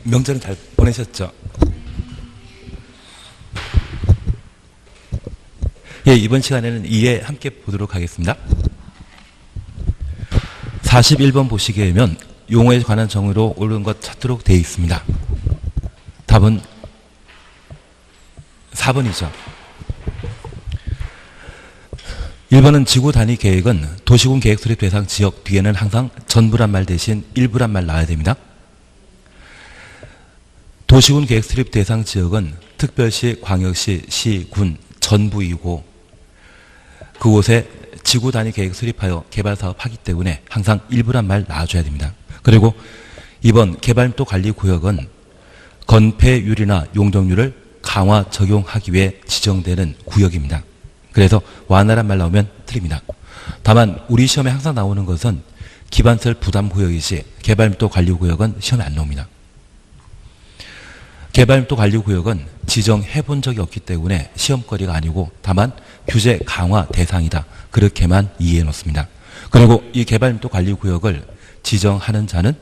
명절은 잘 보내셨죠? 예, 이번 시간에는 이해 함께 보도록 하겠습니다. 41번 보시기에 보면 용어에 관한 정의로 옳은 것 찾도록 되어 있습니다. 답은 4번이죠. 1번은 지구 단위 계획은 도시군 계획 수립 대상 지역 뒤에는 항상 전부란 말 대신 일부란 말 나와야 됩니다. 도시군 계획 수립 대상 지역은 특별시, 광역시, 시, 군 전부이고 그곳에 지구 단위 계획 수립하여 개발 사업 하기 때문에 항상 일부란 말 나와줘야 됩니다. 그리고 2번 개발밀도 관리 구역은 건폐율이나 용적률을 강화 적용하기 위해 지정되는 구역입니다. 그래서 완화란 말 나오면 틀립니다. 다만 우리 시험에 항상 나오는 것은 기반설 부담 구역이지 개발밀도 관리 구역은 시험에 안 나옵니다. 개발밀도 관리 구역은 지정해 본 적이 없기 때문에 시험거리가 아니고 다만 규제 강화 대상이다. 그렇게만 이해해 놓습니다. 그리고 이 개발밀도 관리 구역을 지정하는 자는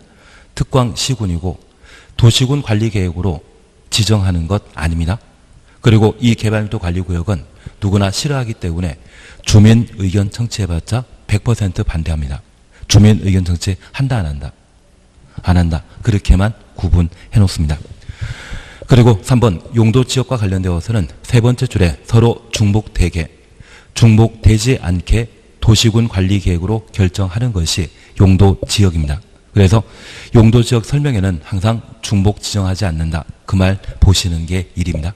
특광시군이고 도시군 관리 계획으로 지정하는 것 아닙니다. 그리고 이 개발밀도 관리 구역은 누구나 싫어하기 때문에 주민 의견 청취해봤자 100% 반대합니다. 주민 의견 청취 한다 안 한다? 안 한다. 그렇게만 구분해 놓습니다. 그리고 3번 용도 지역과 관련되어서는 세 번째 줄에 서로 중복되게 중복되지 않게 도시군 관리 계획으로 결정하는 것이 용도 지역입니다. 그래서 용도 지역 설명에는 항상 중복 지정하지 않는다. 그 말 보시는 게 일입니다.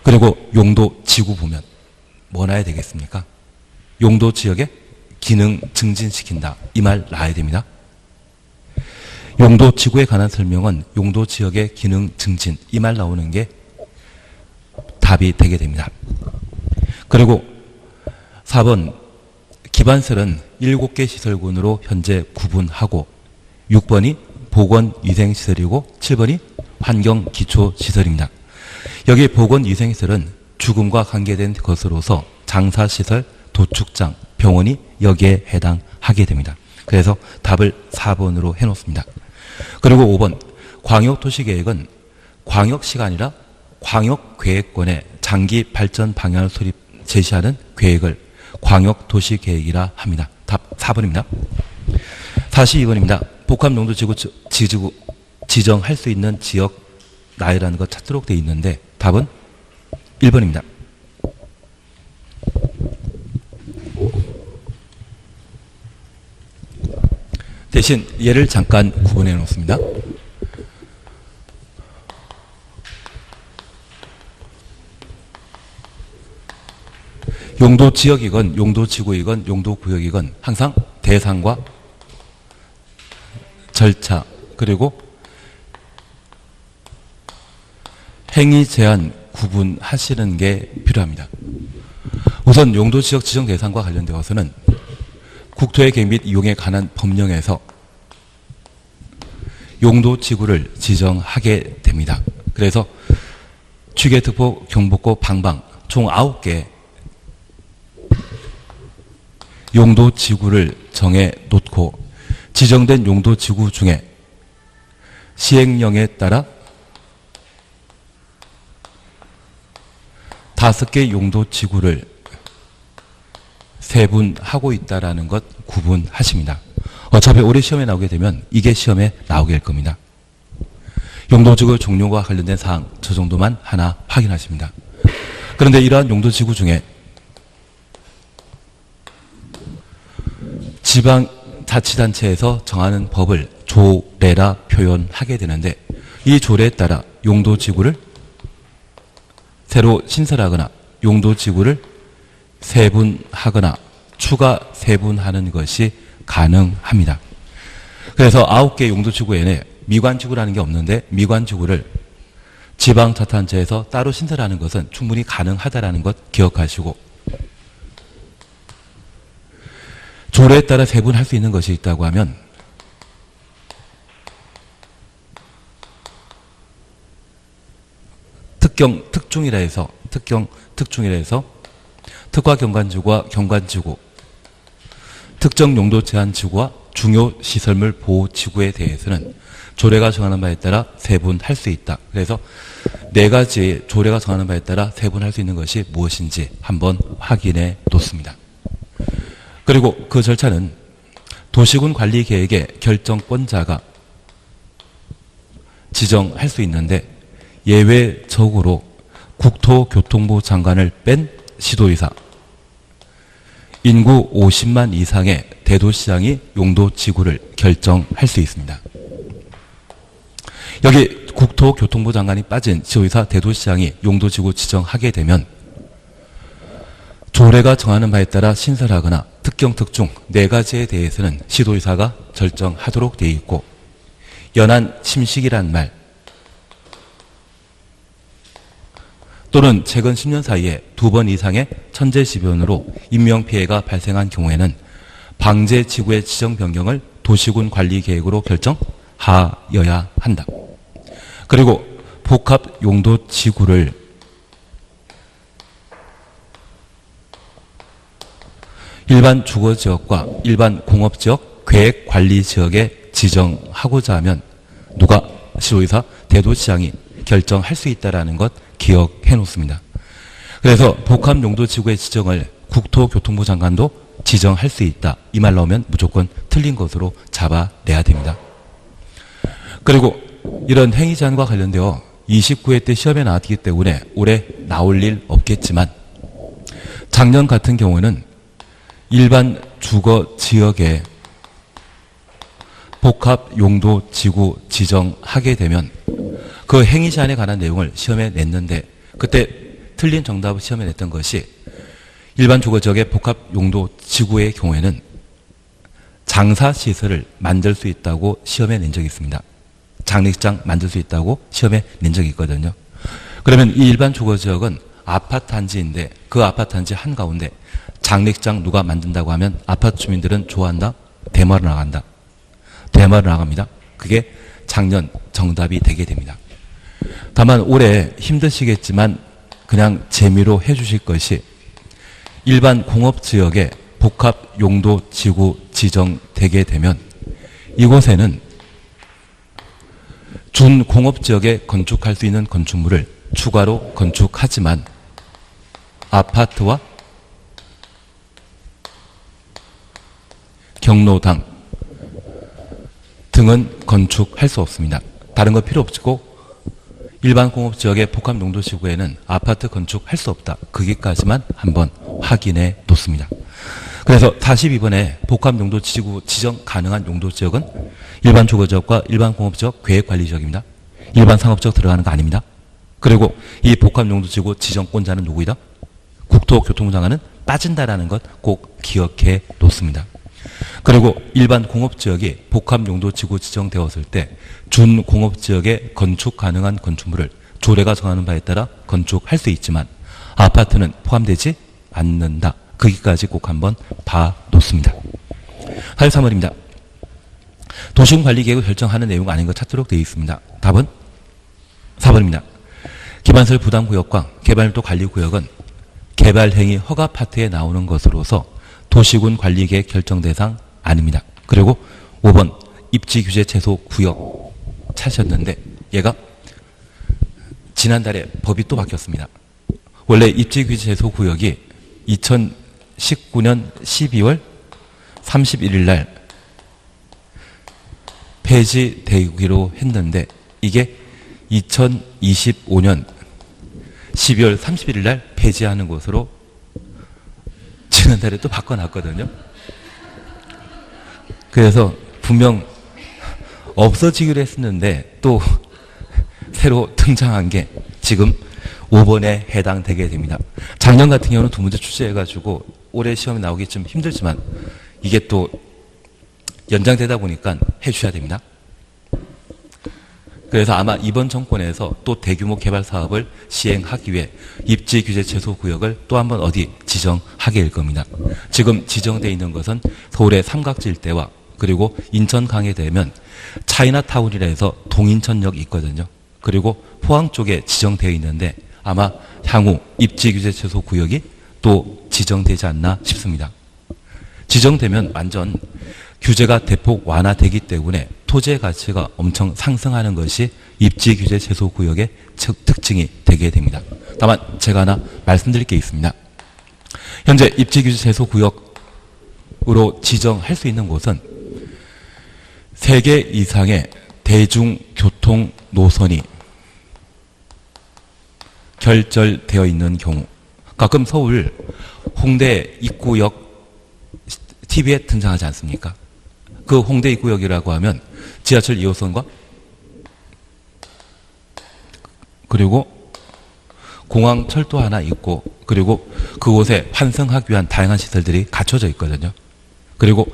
그리고 용도 지구 보면 뭐 나야 되겠습니까? 용도 지역의 기능 증진시킨다. 이 말 나야 됩니다. 용도 지구에 관한 설명은 용도 지역의 기능 증진 이 말 나오는 게 답이 되게 됩니다. 그리고 4번 기반설은 7개 시설군으로 현재 구분하고 6번이 보건위생시설이고 7번이 환경기초시설입니다. 여기 보건위생시설은 죽음과 관계된 것으로서 장사시설, 도축장, 병원이 여기에 해당하게 됩니다. 그래서 답을 4번으로 해놓습니다. 그리고 5번 광역도시계획은 광역시가 아니라 광역계획권의 장기 발전 방향을 제시하는 계획을 광역도시계획이라 합니다. 답 4번입니다. 42번입니다. 복합용도지구 지정할 수 있는 지역 나이라는 것 찾도록 되어 있는데 답은 1번입니다. 대신 얘를 잠깐 구분해 놓습니다. 용도 지역이건 용도 지구이건 용도 구역이건 항상 대상과 절차 그리고 행위 제한 구분하시는 게 필요합니다. 우선 용도 지역 지정 대상과 관련되어서는 국토의 계획 및 이용에 관한 법령에서 용도 지구를 지정하게 됩니다. 그래서 취계, 특보, 경복고, 방방 총 9개 용도 지구를 정해 놓고 지정된 용도 지구 중에 시행령에 따라 5개 용도 지구를 세분하고 있다라는 것 구분하십니다. 어차피 올해 시험에 나오게 되면 이게 시험에 나오게 될 겁니다. 용도지구 종류와 관련된 사항 저 정도만 하나 확인하십니다. 그런데 이러한 용도지구 중에 지방자치단체에서 정하는 법을 조례라 표현하게 되는데 이 조례에 따라 용도지구를 새로 신설하거나 용도지구를 세분하거나 추가 세분하는 것이 가능합니다. 그래서 9개 용도지구에는 미관지구라는 게 없는데 미관지구를 지방자치단체에서 따로 신설하는 것은 충분히 가능하다는 것 기억하시고 조례에 따라 세분할 수 있는 것이 있다고 하면 특중이라 해서 특과 경관지구와 경관지구 특정 용도 제한 지구와 중요 시설물 보호 지구에 대해서는 조례가 정하는 바에 따라 세분할 수 있다. 그래서 네 가지 조례가 정하는 바에 따라 세분할 수 있는 것이 무엇인지 한번 확인해 놓습니다. 그리고 그 절차는 도시군 관리 계획의 결정권자가 지정할 수 있는데 예외적으로 국토교통부 장관을 뺀 시도의사, 인구 50만 이상의 대도시장이 용도지구를 결정할 수 있습니다. 여기 국토교통부 장관이 빠진 시도의사, 대도시장이 용도지구 지정하게 되면 조례가 정하는 바에 따라 신설하거나 특경, 특중 네 가지에 대해서는 시도의사가 결정하도록 되어 있고, 연안 침식이란 말 또는 최근 10년 사이에 2번 이상의 천재지변으로 인명피해가 발생한 경우에는 방제지구의 지정 변경을 도시군 관리계획으로 결정하여야 한다. 그리고 복합용도지구를 일반 주거지역과 일반 공업지역, 계획관리지역에 지정하고자 하면 누가? 시도의사, 대도시장이 결정할 수 있다는 것 기억해 놓습니다. 그래서 복합용도지구의 지정을 국토교통부 장관도 지정할 수 있다. 이 말 나오면 무조건 틀린 것으로 잡아내야 됩니다. 그리고 이런 행위 제한과 관련되어 29회 때 시험에 나왔기 때문에 올해 나올 일 없겠지만, 작년 같은 경우는 일반 주거지역에 복합용도지구 지정하게 되면 그 행위 제한에 관한 내용을 시험에 냈는데, 그때 틀린 정답을 시험에 냈던 것이 일반 주거지역의 복합용도지구의 경우에는 장사시설을 만들 수 있다고 시험에 낸 적이 있습니다. 장례식장 만들 수 있다고 시험에 낸 적이 있거든요. 그러면 이 일반 주거지역은 아파트 단지인데 그 아파트 단지 한가운데 장례식장 누가 만든다고 하면 아파트 주민들은 좋아한다? 대마로 나간다. 대마로 나갑니다. 그게 작년 정답이 되게 됩니다. 다만 올해 힘드시겠지만 그냥 재미로 해주실 것이, 일반 공업지역에 복합용도지구 지정되게 되면 이곳에는 준공업지역에 건축할 수 있는 건축물을 추가로 건축하지만 아파트와 경로당 등은 건축할 수 없습니다. 다른 거 필요 없고 일반 공업지역의 복합용도지구에는 아파트 건축할 수 없다. 거기까지만 한번 확인해 놓습니다. 그래서 42번에 복합용도지구 지정 가능한 용도지역은 일반 주거지역과 일반 공업지역, 계획관리지역입니다. 일반 상업지역 들어가는 거 아닙니다. 그리고 이 복합용도지구 지정권자는 누구이다? 국토교통부 장관은 빠진다라는 것 꼭 기억해 놓습니다. 그리고 일반 공업지역이 복합용도지구 지정되었을 때 준공업지역에 건축 가능한 건축물을 조례가 정하는 바에 따라 건축할 수 있지만 아파트는 포함되지 않는다. 거기까지 꼭 한번 봐 놓습니다. 43번입니다. 도시군관리계획을 결정하는 내용 아닌 것 찾도록 되어 있습니다. 답은 4번입니다. 기반시설 부담구역과 개발도 관리구역은 개발행위 허가 파트에 나오는 것으로서 도시군 관리계획 결정 대상 아닙니다. 그리고 5번 입지규제 최소 구역 찾으셨는데 얘가 지난달에 법이 또 바뀌었습니다. 원래 입지규제 최소 구역이 2019년 12월 31일 날 폐지되기로 했는데 이게 2025년 12월 31일 날 폐지하는 것으로 지난달에 또 바꿔놨거든요. 그래서 분명 없어지기로 했었는데 또 새로 등장한 게 지금 5번에 해당되게 됩니다. 작년 같은 경우는 두 문제 출제해가지고 올해 시험에 나오기 좀 힘들지만 이게 또 연장되다 보니까 해주셔야 됩니다. 그래서 아마 이번 정권에서 또 대규모 개발 사업을 시행하기 위해 입지 규제 최소 구역을 또 한번 어디 지정하게 될 겁니다. 지금 지정되어 있는 것은 서울의 삼각지 일대와 그리고 인천 강에 되면 차이나타운이라 해서 동인천역 있거든요. 그리고 포항 쪽에 지정되어 있는데 아마 향후 입지 규제 최소 구역이 또 지정되지 않나 싶습니다. 지정되면 완전 규제가 대폭 완화되기 때문에 토지의 가치가 엄청 상승하는 것이 입지 규제 제소 구역의 특징이 되게 됩니다. 다만 제가 하나 말씀드릴 게 있습니다. 현재 입지 규제 제소 구역으로 지정할 수 있는 곳은 3개 이상의 대중교통 노선이 결절되어 있는 경우, 가끔 서울 홍대 입구역 TV에 등장하지 않습니까? 그 홍대 입구역이라고 하면 지하철 2호선과 그리고 공항철도 하나 있고, 그리고 그곳에 환승하기 위한 다양한 시설들이 갖춰져 있거든요. 그리고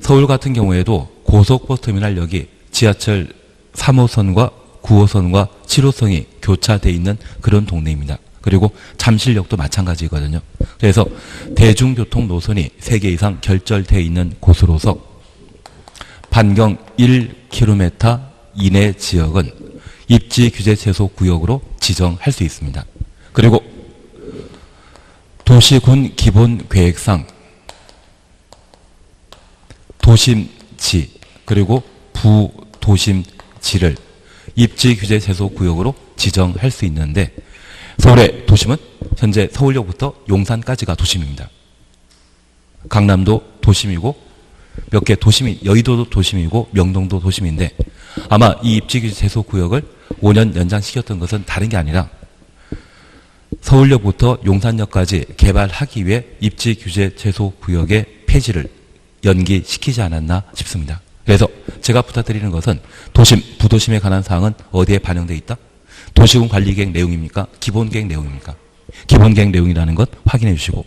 서울 같은 경우에도 고속버스터미널역이 지하철 3호선과 9호선과 7호선이 교차되어 있는 그런 동네입니다. 그리고 잠실역도 마찬가지거든요. 그래서 대중교통 노선이 3개 이상 결절되어 있는 곳으로서 반경 1km 이내 지역은 입지 규제 제소 구역으로 지정할 수 있습니다. 그리고 도시군 기본 계획상 도심지 그리고 부도심지를 입지 규제 제소 구역으로 지정할 수 있는데, 서울의 도심은 현재 서울역부터 용산까지가 도심입니다. 강남도 도심이고 몇 개 도심이, 여의도도 도심이고 명동도 도심인데, 아마 이 입지 규제 제소 구역을 5년 연장시켰던 것은 다른 게 아니라 서울역부터 용산역까지 개발하기 위해 입지 규제 제소 구역의 폐지를 연기시키지 않았나 싶습니다. 그래서 제가 부탁드리는 것은 도심, 부도심에 관한 사항은 어디에 반영되어 있다? 도시군 관리계획 내용입니까? 기본계획 내용입니까? 기본계획 내용이라는 것 확인해 주시고,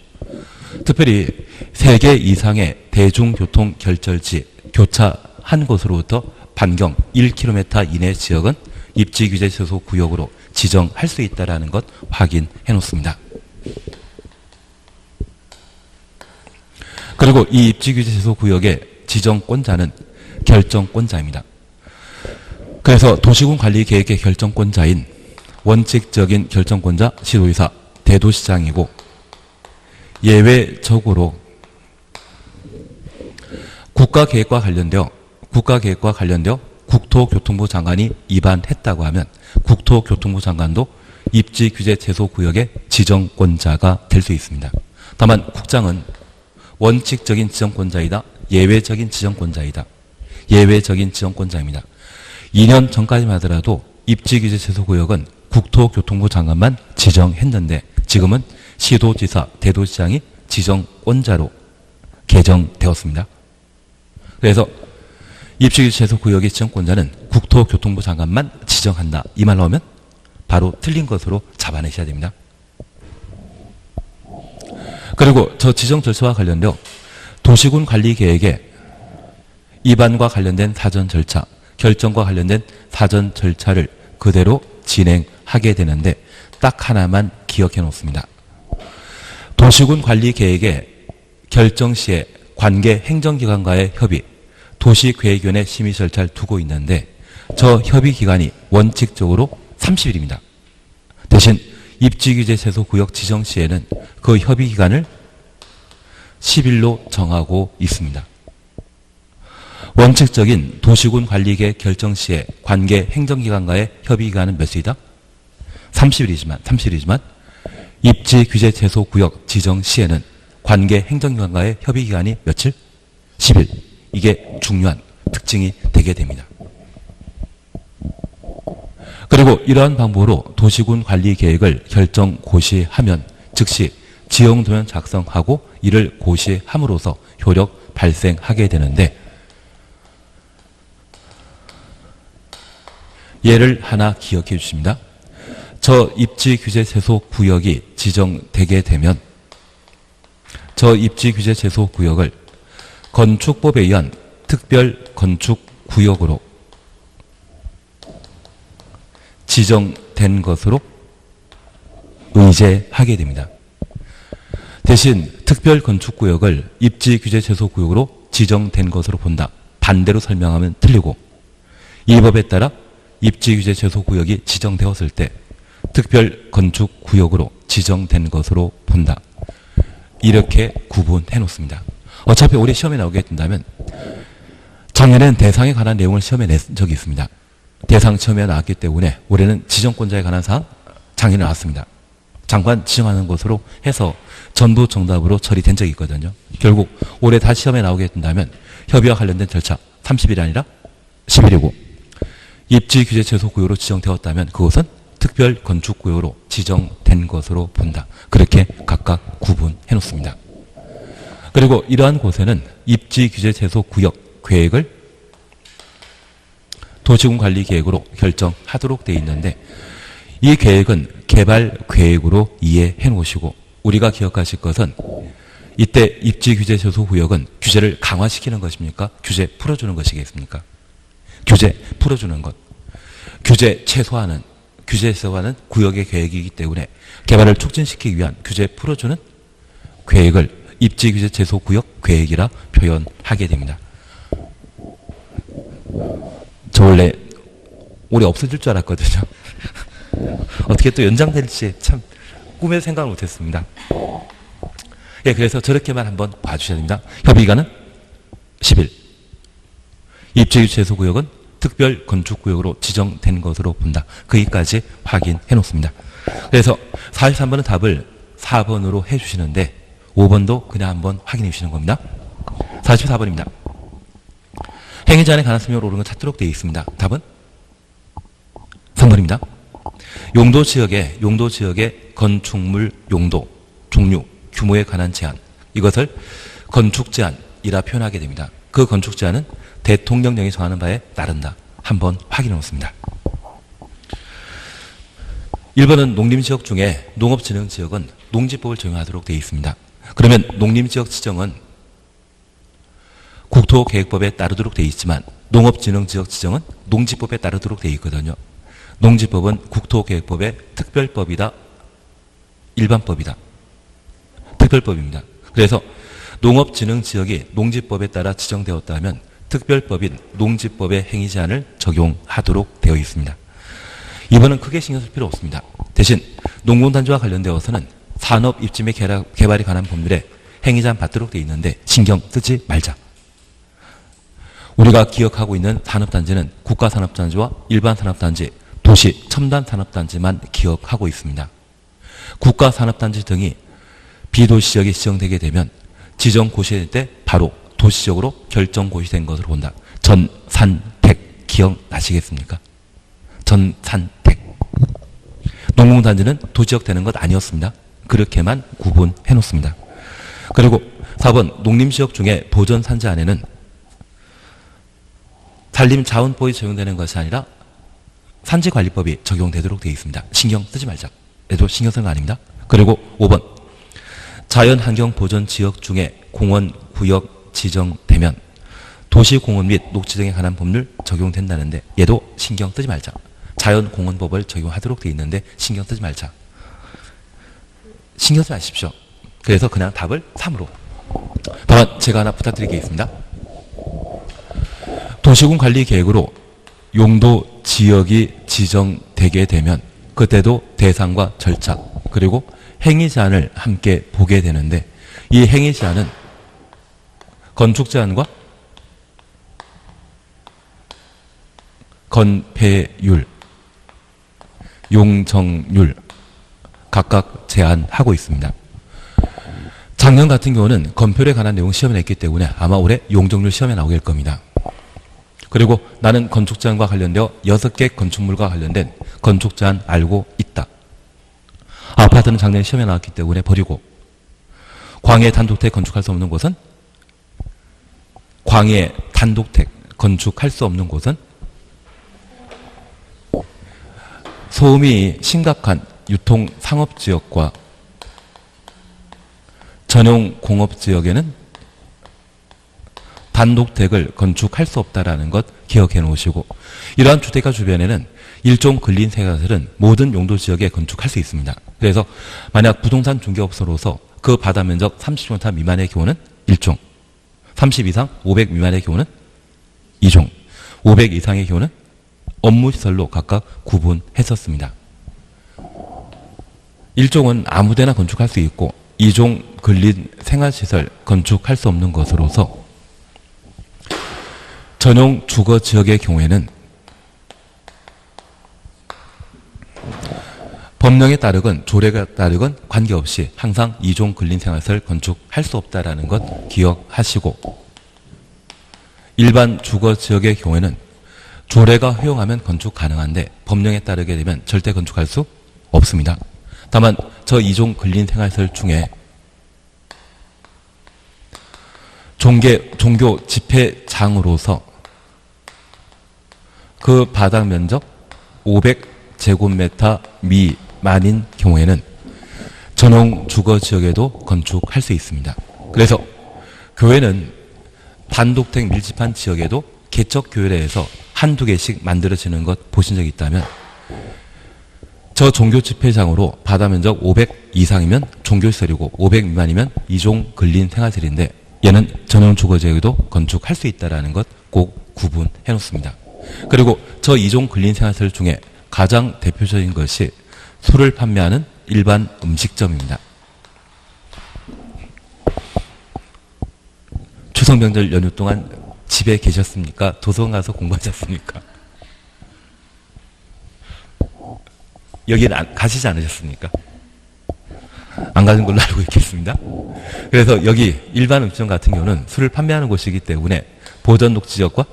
특별히 3개 이상의 대중교통 결절지 교차한 곳으로부터 반경 1km 이내 지역은 입지 규제 제소 구역으로 지정할 수 있다는 것 확인해 놓습니다. 그리고 이 입지 규제 제소 구역의 지정권자는 결정권자입니다. 그래서 도시군 관리 계획의 결정권자인 원칙적인 결정권자 시도의사 대도시장이고, 예외적으로 국가계획과 관련되어 국토교통부 장관이 위반했다고 하면 국토교통부 장관도 입지 규제 제소 구역의 지정권자가 될 수 있습니다. 다만 국장은 원칙적인 지정권자이다, 예외적인 지정권자이다. 예외적인 지정권자입니다. 2년 전까지만 하더라도 입지 규제 제소 구역은 국토교통부 장관만 지정했는데, 지금은 시도지사, 대도시장이 지정권자로 개정되었습니다. 그래서 입지 규제 제소 구역의 지정권자는 국토교통부 장관만 지정한다. 이 말 나오면 바로 틀린 것으로 잡아내셔야 됩니다. 그리고 저 지정 절차와 관련되어 도시군 관리 계획의 위반과 관련된 사전 절차, 결정과 관련된 사전 절차를 그대로 진행하게 되는데, 딱 하나만 기억해 놓습니다. 도시군 관리 계획의 결정 시에 관계 행정기관과의 협의, 도시계획위원회 심의 절차를 두고 있는데, 저 협의 기간이 원칙적으로 30일입니다. 대신 입지규제 제소구역 지정 시에는 그 협의 기간을 10일로 정하고 있습니다. 원칙적인 도시군 관리계획 결정 시에 관계 행정기관과의 협의 기간은 몇 시이다? 30일이지만 입지 규제 제소 구역 지정 시에는 관계 행정기관과의 협의 기간이 며칠? 10일. 이게 중요한 특징이 되게 됩니다. 그리고 이러한 방법으로 도시군 관리 계획을 결정 고시하면 즉시 지형도면 작성하고 이를 고시함으로써 효력 발생하게 되는데, 예를 하나 기억해 주십니다. 저 입지 규제 제소 구역이 지정되게 되면 저 입지 규제 제소 구역을 건축법에 의한 특별 건축 구역으로 지정된 것으로 의제하게 됩니다. 대신 특별 건축 구역을 입지 규제 제소 구역으로 지정된 것으로 본다. 반대로 설명하면 틀리고, 이 법에 따라 입지 규제 제소 구역이 지정되었을 때 특별 건축 구역으로 지정된 것으로 본다. 이렇게 구분해 놓습니다. 어차피 우리 시험에 나오게 된다면 작년엔 대상에 관한 내용을 시험에 낸 적이 있습니다. 대상 시험에 나왔기 때문에 올해는 지정권자에 관한 사항 작년에 나왔습니다. 장관 지정하는 것으로 해서 전부 정답으로 처리된 적이 있거든요. 결국 올해 다시 시험에 나오게 된다면 협의와 관련된 절차 30일이 아니라 10일이고 입지 규제 최소 구역으로 지정되었다면 그것은 특별 건축 구역으로 지정된 것으로 본다. 그렇게 각각 구분해 놓습니다. 그리고 이러한 곳에는 입지 규제 최소 구역 계획을 도시군 관리 계획으로 결정하도록 되어 있는데 이 계획은 개발 계획으로 이해해 놓으시고 우리가 기억하실 것은 이때 입지 규제 최소 구역은 규제를 강화시키는 것입니까? 규제 풀어주는 것이겠습니까? 규제 풀어주는 것. 규제 최소화는 구역의 계획이기 때문에 개발을 촉진시키기 위한 규제 풀어주는 계획을 입지 규제 최소 구역 계획이라 표현하게 됩니다. 저 원래 올해 없어질 줄 알았거든요. 어떻게 또 연장될지 참 꿈에도 생각을 못했습니다. 예, 그래서 저렇게만 한번 봐주셔야 됩니다. 협의기간은 10일. 입지 최소 구역은 특별 건축 구역으로 지정된 것으로 본다. 거기까지 확인해 놓습니다. 그래서 43번은 답을 4번으로 해주시는데 5번도 그냥 한번 확인해 주시는 겁니다. 44번입니다. 행위 제한에 관한 설명을 옳은 건 찾도록 되어 있습니다. 답은 3번입니다. 용도 지역의 건축물 용도, 종류, 규모에 관한 제한, 이것을 건축 제한이라 표현하게 됩니다. 그 건축 제한은 대통령령이 정하는 바에 따른다. 한번 확인해 놓습니다. 1번은 농림지역 중에 농업진흥지역은 농지법을 적용하도록 되어 있습니다. 그러면 농림지역 지정은 국토계획법에 따르도록 되어 있지만 농업진흥지역 지정은 농지법에 따르도록 되어 있거든요. 농지법은 국토계획법의 특별법이다, 일반법이다. 특별법입니다. 그래서 농업진흥지역이 농지법에 따라 지정되었다면 특별법인 농지법의 행위 제한을 적용하도록 되어 있습니다. 이번은 크게 신경 쓸 필요 없습니다. 대신 농공단지와 관련되어서는 산업 입지및 개발에 관한 법률에 행위 제한 받도록 되어 있는데 신경 쓰지 말자. 우리가 기억하고 있는 산업단지는 국가산업단지와 일반산업단지, 도시 첨단산업단지만 기억하고 있습니다. 국가산업단지 등이 비도시지역이 지정되게 되면 지정 고시될 때 바로 도시적으로 결정 고시된 것으로 본다. 전산택 기억나시겠습니까? 전산택. 농공단지는 도시적 되는 것 아니었습니다. 그렇게만 구분해 놓습니다. 그리고 4번 농림지역 중에 보전산지 안에는 산림자원법이 적용되는 것이 아니라 산지관리법이 적용되도록 되어 있습니다. 신경 쓰지 말자. 얘도 신경 쓰는 거 아닙니다. 그리고 5번 자연환경보전지역 중에 공원구역 지정되면 도시공원 및 녹지 등에 관한 법률 적용된다는데 얘도 신경 쓰지 말자. 자연공원법을 적용하도록 되어 있는데 신경 쓰지 말자. 신경 쓰지 마십시오. 그래서 그냥 답을 3으로. 다만 제가 하나 부탁드리겠습니다. 도시군 관리 계획으로 용도 지역이 지정되게 되면 그때도 대상과 절차 그리고 행위 제한을 함께 보게 되는데 이 행위 제한은 건축 제한과 건폐율, 용적률 각각 제한하고 있습니다. 작년 같은 경우는 건폐율에 관한 내용 시험에 냈기 때문에 아마 올해 용적률 시험에 나오게 될 겁니다. 그리고 나는 건축 제한과 관련되어 6개 건축물과 관련된 건축 제한 알고 있다. 아파트는 작년에 시험에 나왔기 때문에 버리고 광해 단독택 건축할 수 없는 곳은 광해 단독택 건축할 수 없는 곳은 소음이 심각한 유통 상업지역과 전용 공업지역에는 단독택을 건축할 수 없다라는 것 기억해 놓으시고 이러한 주택가 주변에는 일종 근린 생활은 모든 용도 지역에 건축할 수 있습니다. 그래서 만약 부동산 중개업소로서 그 바다 면적 30제곱미터 미만의 경우는 1종, 30 이상 500 미만의 경우는 2종, 500 이상의 경우는 업무시설로 각각 구분했었습니다. 1종은 아무데나 건축할 수 있고 2종 근린 생활시설 건축할 수 없는 것으로서 전용 주거 지역의 경우에는 법령에 따르건 조례가 따르건 관계없이 항상 2종 근린생활시설 건축할 수 없다라는 것 기억하시고, 일반 주거 지역의 경우에는 조례가 허용하면 건축 가능한데 법령에 따르게 되면 절대 건축할 수 없습니다. 다만 저 2종 근린생활시설 중에 종교 집회장으로서 그 바닥 면적 500제곱미터 미만인 경우에는 전용 주거 지역에도 건축할 수 있습니다. 그래서 교회는 단독택 밀집한 지역에도 개척 교회에서 한두 개씩 만들어지는 것 보신 적 있다면, 저 종교 집회장으로 바다 면적 500 이상이면 종교시설이고 500 미만이면 2종 근린 생활시설인데, 얘는 전용 주거지역에도 건축할 수 있다는 것 꼭 구분해 놓습니다. 그리고 저 2종 근린 생활시설 중에 가장 대표적인 것이 술을 판매하는 일반 음식점입니다. 추석 명절 연휴 동안 집에 계셨습니까? 도서관 가서 공부하셨습니까? 여기는 가시지 않으셨습니까? 안 가진 걸로 알고 있겠습니다. 그래서 여기 일반 음식점 같은 경우는 술을 판매하는 곳이기 때문에 보전 녹지역과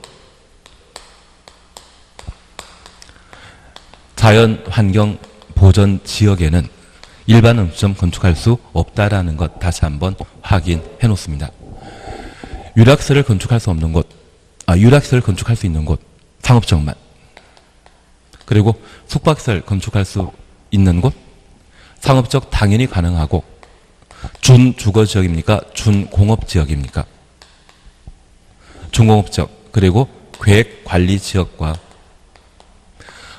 자연환경 보전 지역에는 일반 음식점 건축할 수 없다라는 것 다시 한번 확인해 놓습니다. 유락시설을 건축할 수 없는 곳, 유락시설을 건축할 수 있는 곳, 상업지역만. 그리고 숙박시설 건축할 수 있는 곳, 상업지역 당연히 가능하고, 준주거지역입니까? 준공업지역입니까? 준공업지역, 그리고 계획관리지역과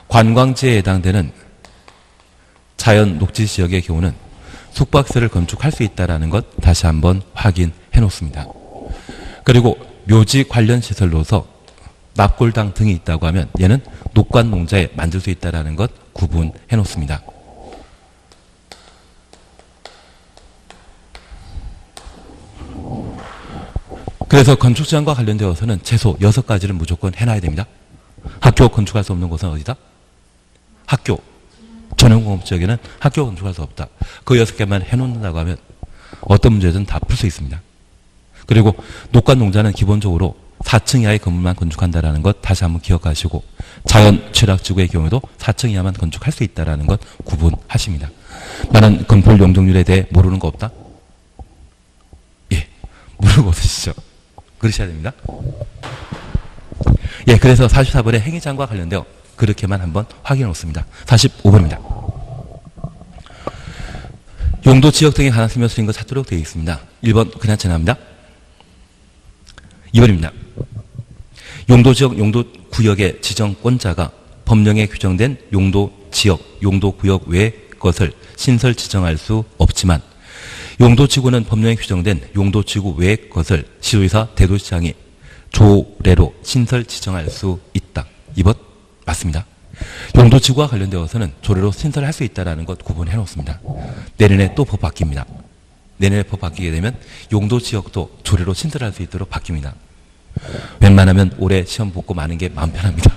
관광지에 해당되는 자연 녹지지역의 경우는 숙박시설을 건축할 수 있다는 것 다시 한번 확인해 놓습니다. 그리고 묘지 관련 시설로서 납골당 등이 있다고 하면 얘는 녹관농자에 만들 수 있다는 것 구분해 놓습니다. 그래서 건축제한과 관련되어서는 최소 6가지를 무조건 해놔야 됩니다. 학교 건축할 수 없는 곳은 어디다? 학교. 전용공업지역에는 학교 건축할 수 없다. 그 6개만 해놓는다고 하면 어떤 문제든 다 풀 수 있습니다. 그리고 녹관농자는 기본적으로 4층 이하의 건물만 건축한다는 것 다시 한번 기억하시고, 자연 취락지구의 경우에도 4층 이하만 건축할 수 있다는 것 구분하십니다. 나는 건물 용적률에 대해 모르는 거 없다? 예, 모르고 없으시죠? 그러셔야 됩니다. 예, 그래서 44번의 행위장과 관련되어 그렇게만 한번 확인해 놓습니다. 45번입니다. 용도 지역 등에 관한 설명 쓰인 것 찾도록 되어 있습니다. 1번 그냥 지나갑니다. 2번입니다. 용도 지역, 용도 구역의 지정권자가 법령에 규정된 용도 지역, 용도 구역 외의 것을 신설 지정할 수 없지만, 용도 지구는 법령에 규정된 용도 지구 외의 것을 시도지사, 대도시장이 조례로 신설 지정할 수 있다. 2번 맞습니다. 용도 지구와 관련되어서는 조례로 신설할 수 있다는 것 구분해 놓습니다. 내년에 또 법 바뀝니다. 내년에 법 바뀌게 되면 용도 지역도 조례로 신설할 수 있도록 바뀝니다. 웬만하면 올해 시험 붙고 마는 게 마음 편합니다.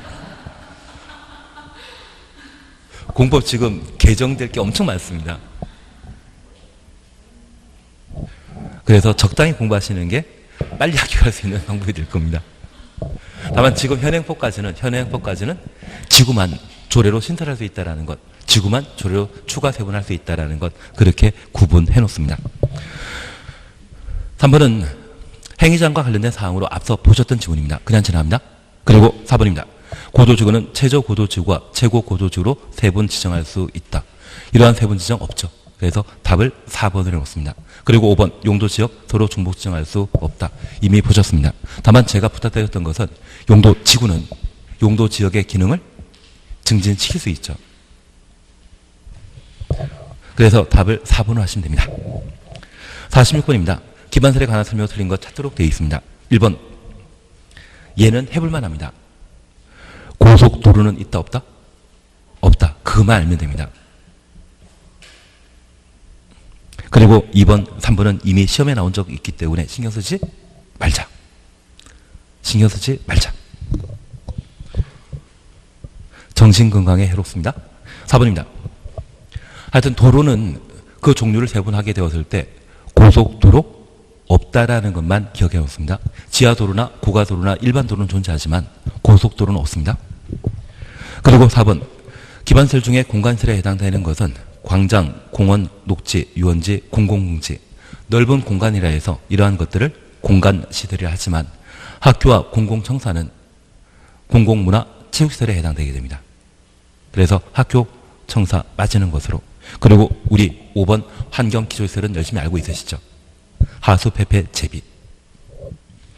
공법 지금 개정될 게 엄청 많습니다. 그래서 적당히 공부하시는 게 빨리 합격할 수 있는 방법이 될 겁니다. 다만 지금 현행법까지는 지구만 조례로 신설할 수 있다는 것, 지구만 조례로 추가 세분할 수 있다는 것, 그렇게 구분해 놓습니다. 3번은 행위장과 관련된 사항으로 앞서 보셨던 지문입니다. 그냥 지나갑니다. 그리고 4번입니다. 고도지구는 최저고도지구와 최고고도지구로 세분 지정할 수 있다. 이러한 세분 지정 없죠. 그래서 답을 4번으로 해놓습니다. 그리고 5번 용도지역 서로 중복 지정할 수 없다. 이미 보셨습니다. 다만 제가 부탁드렸던 것은 용도지구는 용도지역의 기능을 증진시킬 수 있죠. 그래서 답을 4번으로 하시면 됩니다. 46번입니다. 기반설에 관한 설명 틀린 것 찾도록 되어 있습니다. 1번 얘는 해볼만 합니다. 고속도로는 있다 없다? 없다. 그것만 알면 됩니다. 그리고 2번, 3번은 이미 시험에 나온 적이 있기 때문에 신경 쓰지 말자. 신경 쓰지 말자. 정신건강에 해롭습니다. 4번입니다. 하여튼 도로는 그 종류를 세분하게 되었을 때 고속도로 없다라는 것만 기억해 놓습니다. 지하도로나 고가도로나 일반도로는 존재하지만 고속도로는 없습니다. 그리고 4번 기반시설 중에 공간시설에 해당되는 것은 광장, 공원, 녹지, 유원지, 공공공지 넓은 공간이라 해서 이러한 것들을 공간시설이라 하지만 학교와 공공청사는 공공문화 체육시설에 해당되게 됩니다. 그래서 학교, 청사 빠지는 것으로. 그리고 우리 5번 환경기초시설은 열심히 알고 있으시죠? 하수, 폐폐, 제비.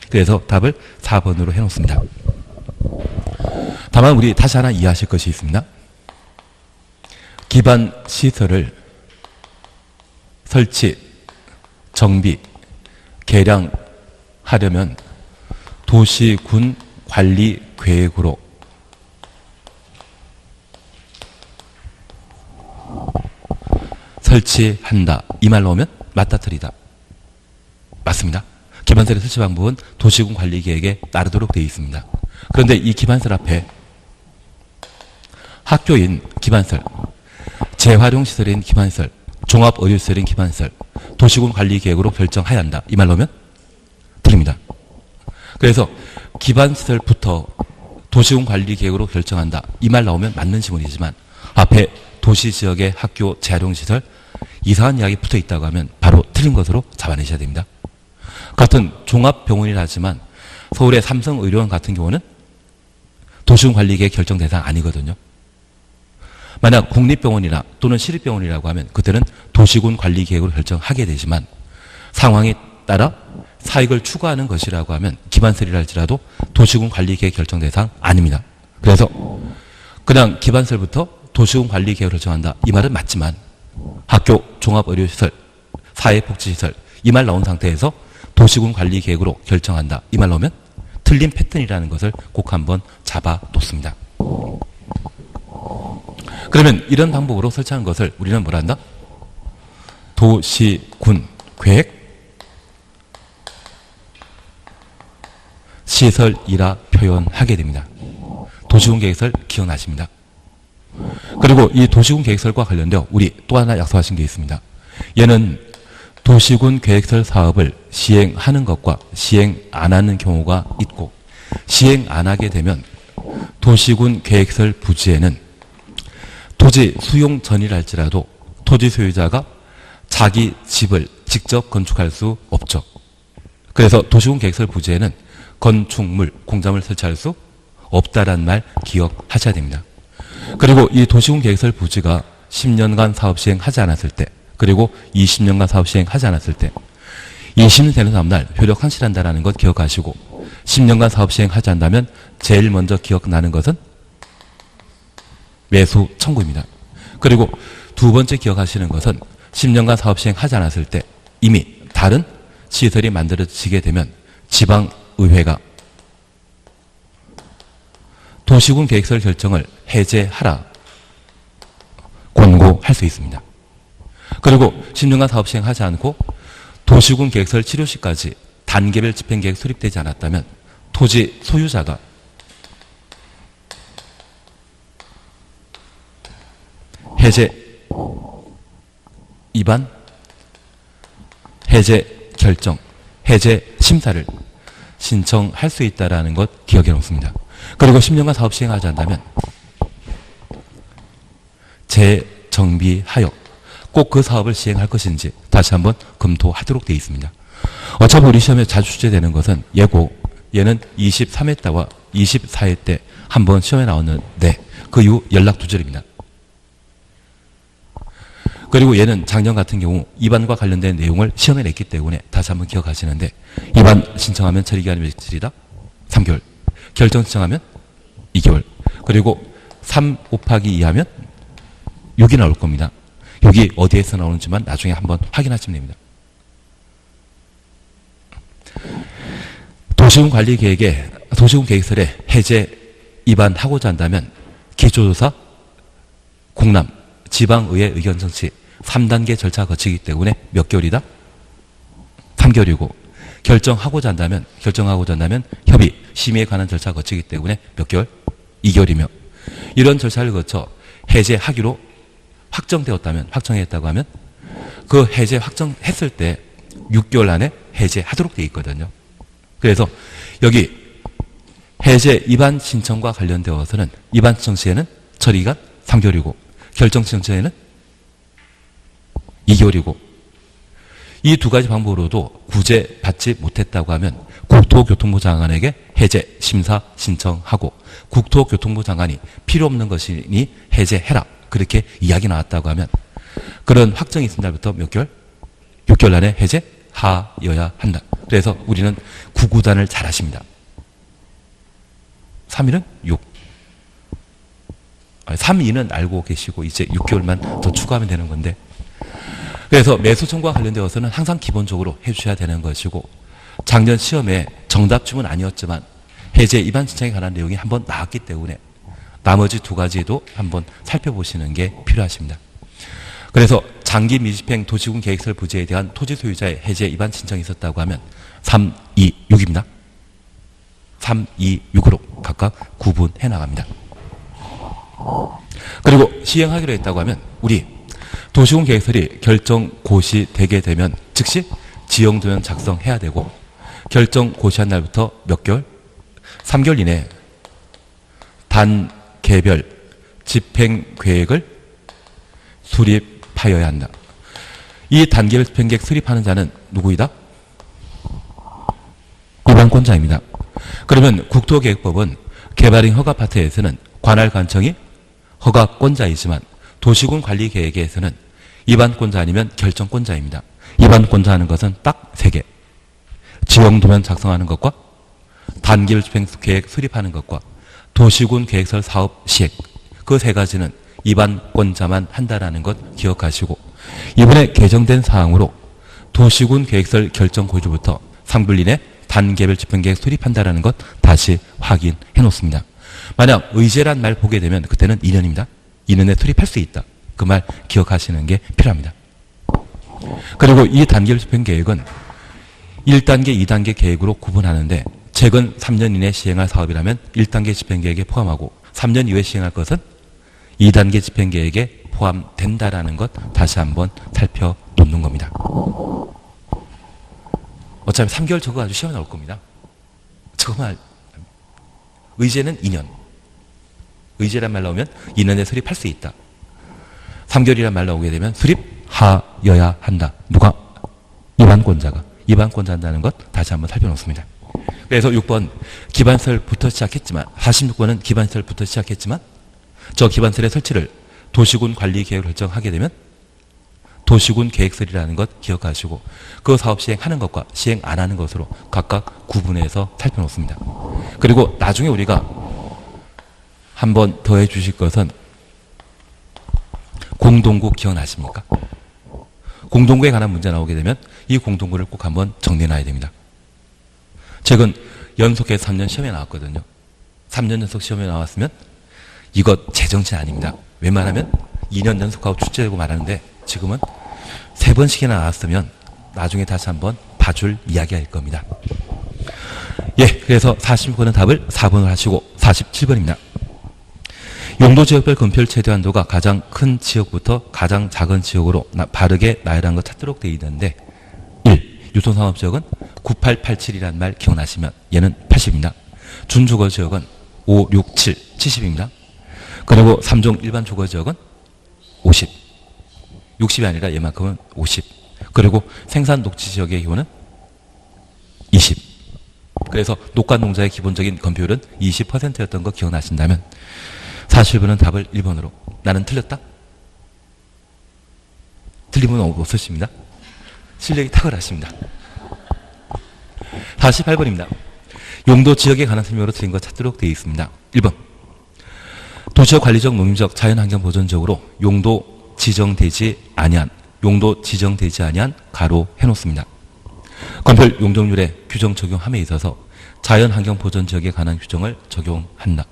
그래서 답을 4번으로 해놓습니다. 다만 우리 다시 하나 이해하실 것이 있습니다. 기반시설을 설치, 정비, 개량하려면 도시군 관리 계획으로 설치한다. 이 말 나오면 맞다 틀리다. 맞습니다. 기반시설의 설치 방법은 도시군 관리 계획에 따르도록 되어 있습니다. 그런데 이 기반시설 앞에 학교인 기반시설, 재활용시설인 기반시설, 종합의료시설인 기반시설, 도시군 관리 계획으로 결정해야 한다. 이 말 나오면 틀립니다. 그래서 기반시설부터 도시군 관리 계획으로 결정한다. 이 말 나오면 맞는 지문이지만 앞에 도시지역의 학교 재활용시설 이상한 이야기 붙어 있다고 하면 바로 틀린 것으로 잡아내셔야 됩니다. 같은 종합병원이라 하지만 서울의 삼성의료원 같은 경우는 도시군 관리 계획 결정 대상 아니거든요. 만약 국립병원이나 또는 시립병원이라고 하면 그때는 도시군 관리 계획으로 결정하게 되지만 상황에 따라 사익을 추구하는 것이라고 하면 기반시설이라 할지라도 도시군 관리 계획 결정 대상 아닙니다. 그래서 그냥 기반시설부터 도시군 관리 계획을 결정한다. 이 말은 맞지만 학교, 종합의료시설, 사회복지시설 이 말 나온 상태에서 도시군 관리 계획으로 결정한다. 이 말 나오면 틀린 패턴이라는 것을 꼭 한번 잡아 놓습니다. 그러면 이런 방법으로 설치한 것을 우리는 뭐라 한다? 도시군 계획 시설이라 표현하게 됩니다. 도시군 계획설 기억나십니다. 그리고 이 도시군 계획설과 관련되어 우리 또 하나 약속하신 게 있습니다. 얘는 도시군 계획설 사업을 시행하는 것과 시행 안 하는 경우가 있고 시행 안 하게 되면 도시군 계획설 부지에는 토지 수용 전이라 할지라도 토지 소유자가 자기 집을 직접 건축할 수 없죠. 그래서 도시군 계획설 부지에는 건축물, 공작물 설치할 수 없다라는 말 기억하셔야 됩니다. 그리고 이 도시군 계획설 부지가 10년간 사업 시행하지 않았을 때 그리고 20년간 사업 시행하지 않았을 때 20년 되는 다음날 효력 상실한다는 것 기억하시고 10년간 사업 시행하지 않는다면 제일 먼저 기억나는 것은 매수 청구입니다. 그리고 두 번째 기억하시는 것은 10년간 사업 시행하지 않았을 때 이미 다른 시설이 만들어지게 되면 지방의회가 도시군 계획설 결정을 해제하라 권고할 수 있습니다. 그리고 10년간 사업 시행하지 않고 도시군 계획설 치료 시까지 단계별 집행계획 수립되지 않았다면 토지 소유자가 해제 입안, 해제 결정, 해제 심사를 신청할 수 있다는 것 기억해 놓습니다. 그리고 10년간 사업 시행하지 않는다면 재정비하여 꼭 그 사업을 시행할 것인지 다시 한번 검토하도록 되어 있습니다. 어차피 우리 시험에 자주 출제되는 것은 예고, 얘는 23회 때와 24회 때 한번 시험에 나왔는데 그 이후 연락 두절입니다. 그리고 얘는 작년 같은 경우 입안과 관련된 내용을 시험에 냈기 때문에 다시 한번 기억하시는데 입안 신청하면 처리기간이 며칠이다? 3개월. 결정 신청하면 2개월. 그리고 3 곱하기 2 하면 6이 나올 겁니다. 6이 어디에서 나오는지만 나중에 한번 확인하시면 됩니다. 도시군 관리 계획에 도시군 계획설에 해제 입안하고자 한다면 기초조사, 공람, 지방의회 의견 정치 3단계 절차가 거치기 때문에 몇 개월이다? 3개월이고 결정하고자 한다면 협의, 심의에 관한 절차가 거치기 때문에 몇 개월? 2개월이며 이런 절차를 거쳐 해제하기로 확정했다고 하면 그 해제 확정했을 때 6개월 안에 해제하도록 되어 있거든요. 그래서 여기 해제 위반 신청과 관련되어서는 위반 신청 시에는 처리기간 3개월이고 결정 신청 시에는 2개월이고 이 두 가지 방법으로도 구제받지 못했다고 하면 국토교통부 장관에게 해제 심사 신청하고 국토교통부 장관이 필요 없는 것이니 해제해라. 그렇게 이야기 나왔다고 하면 그런 확정이 있은 날부터 몇 개월? 6개월 안에 해제하여야 한다. 그래서 우리는 구구단을 잘 하십니다. 3일은 6. 3일은 알고 계시고 이제 6개월만 더 추가하면 되는 건데 그래서 매수 청구와 관련되어서는 항상 기본적으로 해주셔야 되는 것이고 작년 시험에 정답쯤은 아니었지만 해제 위반 신청에 관한 내용이 한번 나왔기 때문에 나머지 두 가지도 한번 살펴보시는 게 필요하십니다. 그래서 장기 미집행 도시군 계획설 부지에 대한 토지 소유자의 해제 위반 신청이 있었다고 하면 3, 2, 6입니다. 3, 2, 6으로 각각 구분해 나갑니다. 그리고 시행하기로 했다고 하면 우리 도시군 계획설이 결정 고시되게 되면 즉시 지형도면 작성해야 되고 결정 고시한 날부터 몇 개월? 3개월 이내에 단계별 집행계획을 수립하여야 한다. 이 단계별 집행계획 수립하는 자는 누구이다? 위반권자입니다. 그러면 국토계획법은 개발행 허가파트에서는 관할관청이 허가권자이지만 도시군 관리계획에서는 위반권자 아니면 결정권자입니다. 위반권자 하는 것은 딱 3개. 지형도면 작성하는 것과 단계별 집행계획 수립하는 것과 도시군 계획설 사업 시행 그 3가지는 위반권자만 한다라는 것 기억하시고 이번에 개정된 사항으로 도시군 계획설 결정 고시부터 3개월 이내 단계별 집행계획 수립한다라는 것 다시 확인해 놓습니다. 만약 의제란 말 보게 되면 그때는 2년입니다. 2년에 수립할 수 있다. 그 말 기억하시는 게 필요합니다. 그리고 이 단계별 집행계획은 1단계, 2단계 계획으로 구분하는데 최근 3년 이내 시행할 사업이라면 1단계 집행계획에 포함하고 3년 이후에 시행할 것은 2단계 집행계획에 포함된다라는 것 다시 한번 살펴놓는 겁니다. 어차피 3개월 저거 가지고 시험에 나올 겁니다. 정말 의제는 2년. 의제란 말 나오면 2년에 수립할 수 있다. 3개월이란 말 나오게 되면 수립하여야 한다. 누가? 위반권자가. 위반권자 한다는 것 다시 한번 살펴놓습니다. 그래서 6번 기반설부터 시작했지만 46번은 기반설부터 시작했지만 저 기반설의 설치를 도시군 관리계획을 결정하게 되면 도시군 계획설이라는 것 기억하시고 그 사업 시행하는 것과 시행 안 하는 것으로 각각 구분해서 살펴놓습니다. 그리고 나중에 우리가 한번 더 해주실 것은 공동구 기억나십니까? 공동구에 관한 문제 나오게 되면 이 공동구를 꼭 한번 정리해놔야 됩니다. 최근 연속해서 3년 시험에 나왔거든요. 3년 연속 시험에 나왔으면 이것 제정신 아닙니다. 웬만하면 2년 연속하고 출제되고 말하는데 지금은 3번씩이나 나왔으면 나중에 다시 한번 봐줄 이야기일 겁니다. 예, 그래서 46번은 답을 4번을 하시고 47번입니다. 용도지역별 건폐율 최대 한도가 가장 큰 지역부터 가장 작은 지역으로 바르게 나열한 것 찾도록 되어 있는데 1. 유통산업지역은 9887이라는 말 기억나시면 얘는 80입니다. 준주거지역은 5, 6, 7, 70입니다. 그리고 3종 일반 주거지역은 50. 60이 아니라 얘만큼은 50. 그리고 생산 녹지지역의 기호는 20. 그래서 녹간농자의 기본적인 건폐율은 20%였던 거 기억나신다면 41번은 답을 1번으로. 나는 틀렸다? 틀린 분은 없으십니다. 실력이 탁월하십니다. 48번입니다. 용도 지역에 관한 설명으로 드린 것 찾도록 되어 있습니다. 1번. 도시적 관리적 농림적 자연환경보전적으로 용도 지정되지 아니한 가로 해놓습니다. 건폐율 용적률의 규정 적용함에 있어서 자연환경보전지역에 관한 규정을 적용한다.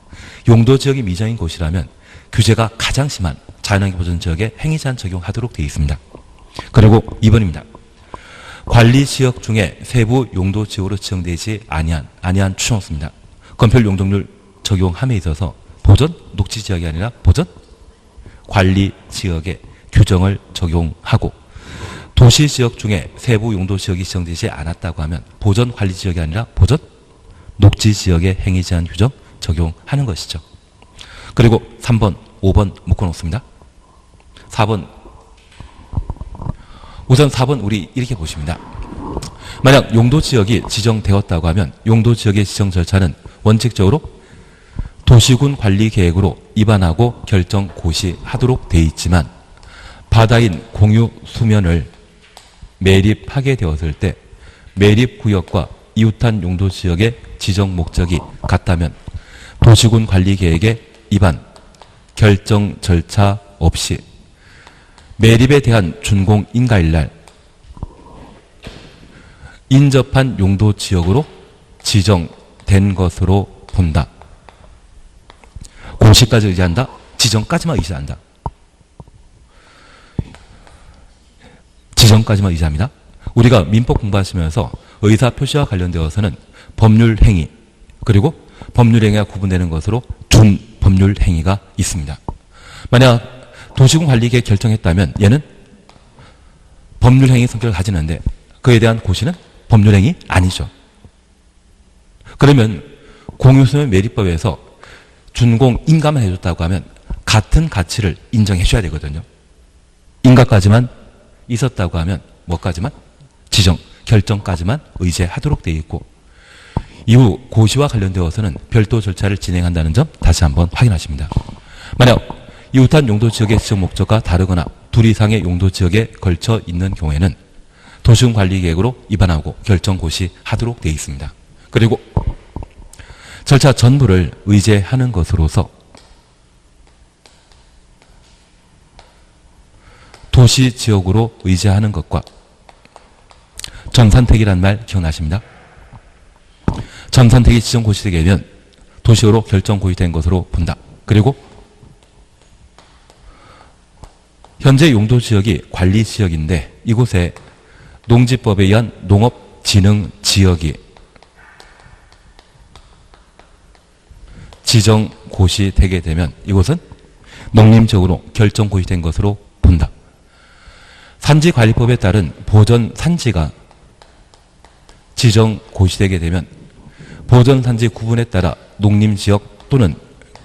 용도지역이 미정인 곳이라면 규제가 가장 심한 자연환경보전지역에 행위제한 적용하도록 되어 있습니다. 그리고 2번입니다. 관리지역 중에 세부 용도지역으로 지정되지 아니한 추정없습니다. 건폐율 용적률 적용함에 있어서 보전 녹지지역이 아니라 보전 관리지역에 규정을 적용하고 도시지역 중에 세부 용도지역이 지정되지 않았다고 하면 보전 관리지역이 아니라 보전 녹지지역에 행위 제한 규정 적용하는 것이죠. 그리고 3번, 5번 묶어놓습니다. 4번, 우선 4번 우리 이렇게 보십니다. 만약 용도지역이 지정되었다고 하면 용도지역의 지정 절차는 원칙적으로 도시군 관리계획으로 입안하고 결정 고시하도록 돼 있지만 바다인 공유 수면을 매립하게 되었을 때 매립구역과 이웃한 용도지역의 지정 목적이 같다면 도시군 관리계획의 입안, 결정 절차 없이 매립에 대한 준공 인가일날 인접한 용도지역으로 지정된 것으로 본다. 공시까지 의지한다. 지정까지만 의지한다. 지정까지만 의지합니다. 우리가 민법 공부하시면서 의사표시와 관련되어서는 법률행위 그리고 법률행위가 구분되는 것으로 준법률행위가 있습니다. 만약 도시군 관리계획 결정했다면 얘는 법률행위 성격을 가지는데 그에 대한 고시는 법률행위 아니죠. 그러면 공유수면 매립법에서 준공 인가만 해줬다고 하면 같은 가치를 인정해 줘야 되거든요. 인가까지만 있었다고 하면 뭐까지만? 지정, 결정까지만 의제하도록 되어 있고 이후 고시와 관련되어서는 별도 절차를 진행한다는 점 다시 한번 확인하십니다. 만약 이웃한 용도지역의 지정 목적과 다르거나 둘 이상의 용도지역에 걸쳐 있는 경우에는 도시군 관리계획으로 입안하고 결정 고시하도록 되어 있습니다. 그리고 절차 전부를 의제하는 것으로서 도시지역으로 의제하는 것과 전산택이란 말 기억나십니다? 전산택이 지정 고시되게 되면 도시로 결정 고시된 것으로 본다. 그리고 현재 용도지역이 관리지역인데 이곳에 농지법에 의한 농업진흥지역이 지정 고시되게 되면 이곳은 농림지역으로 결정 고시된 것으로 본다. 산지관리법에 따른 보전 산지가 지정 고시되게 되면 보전 산지 구분에 따라 농림지역 또는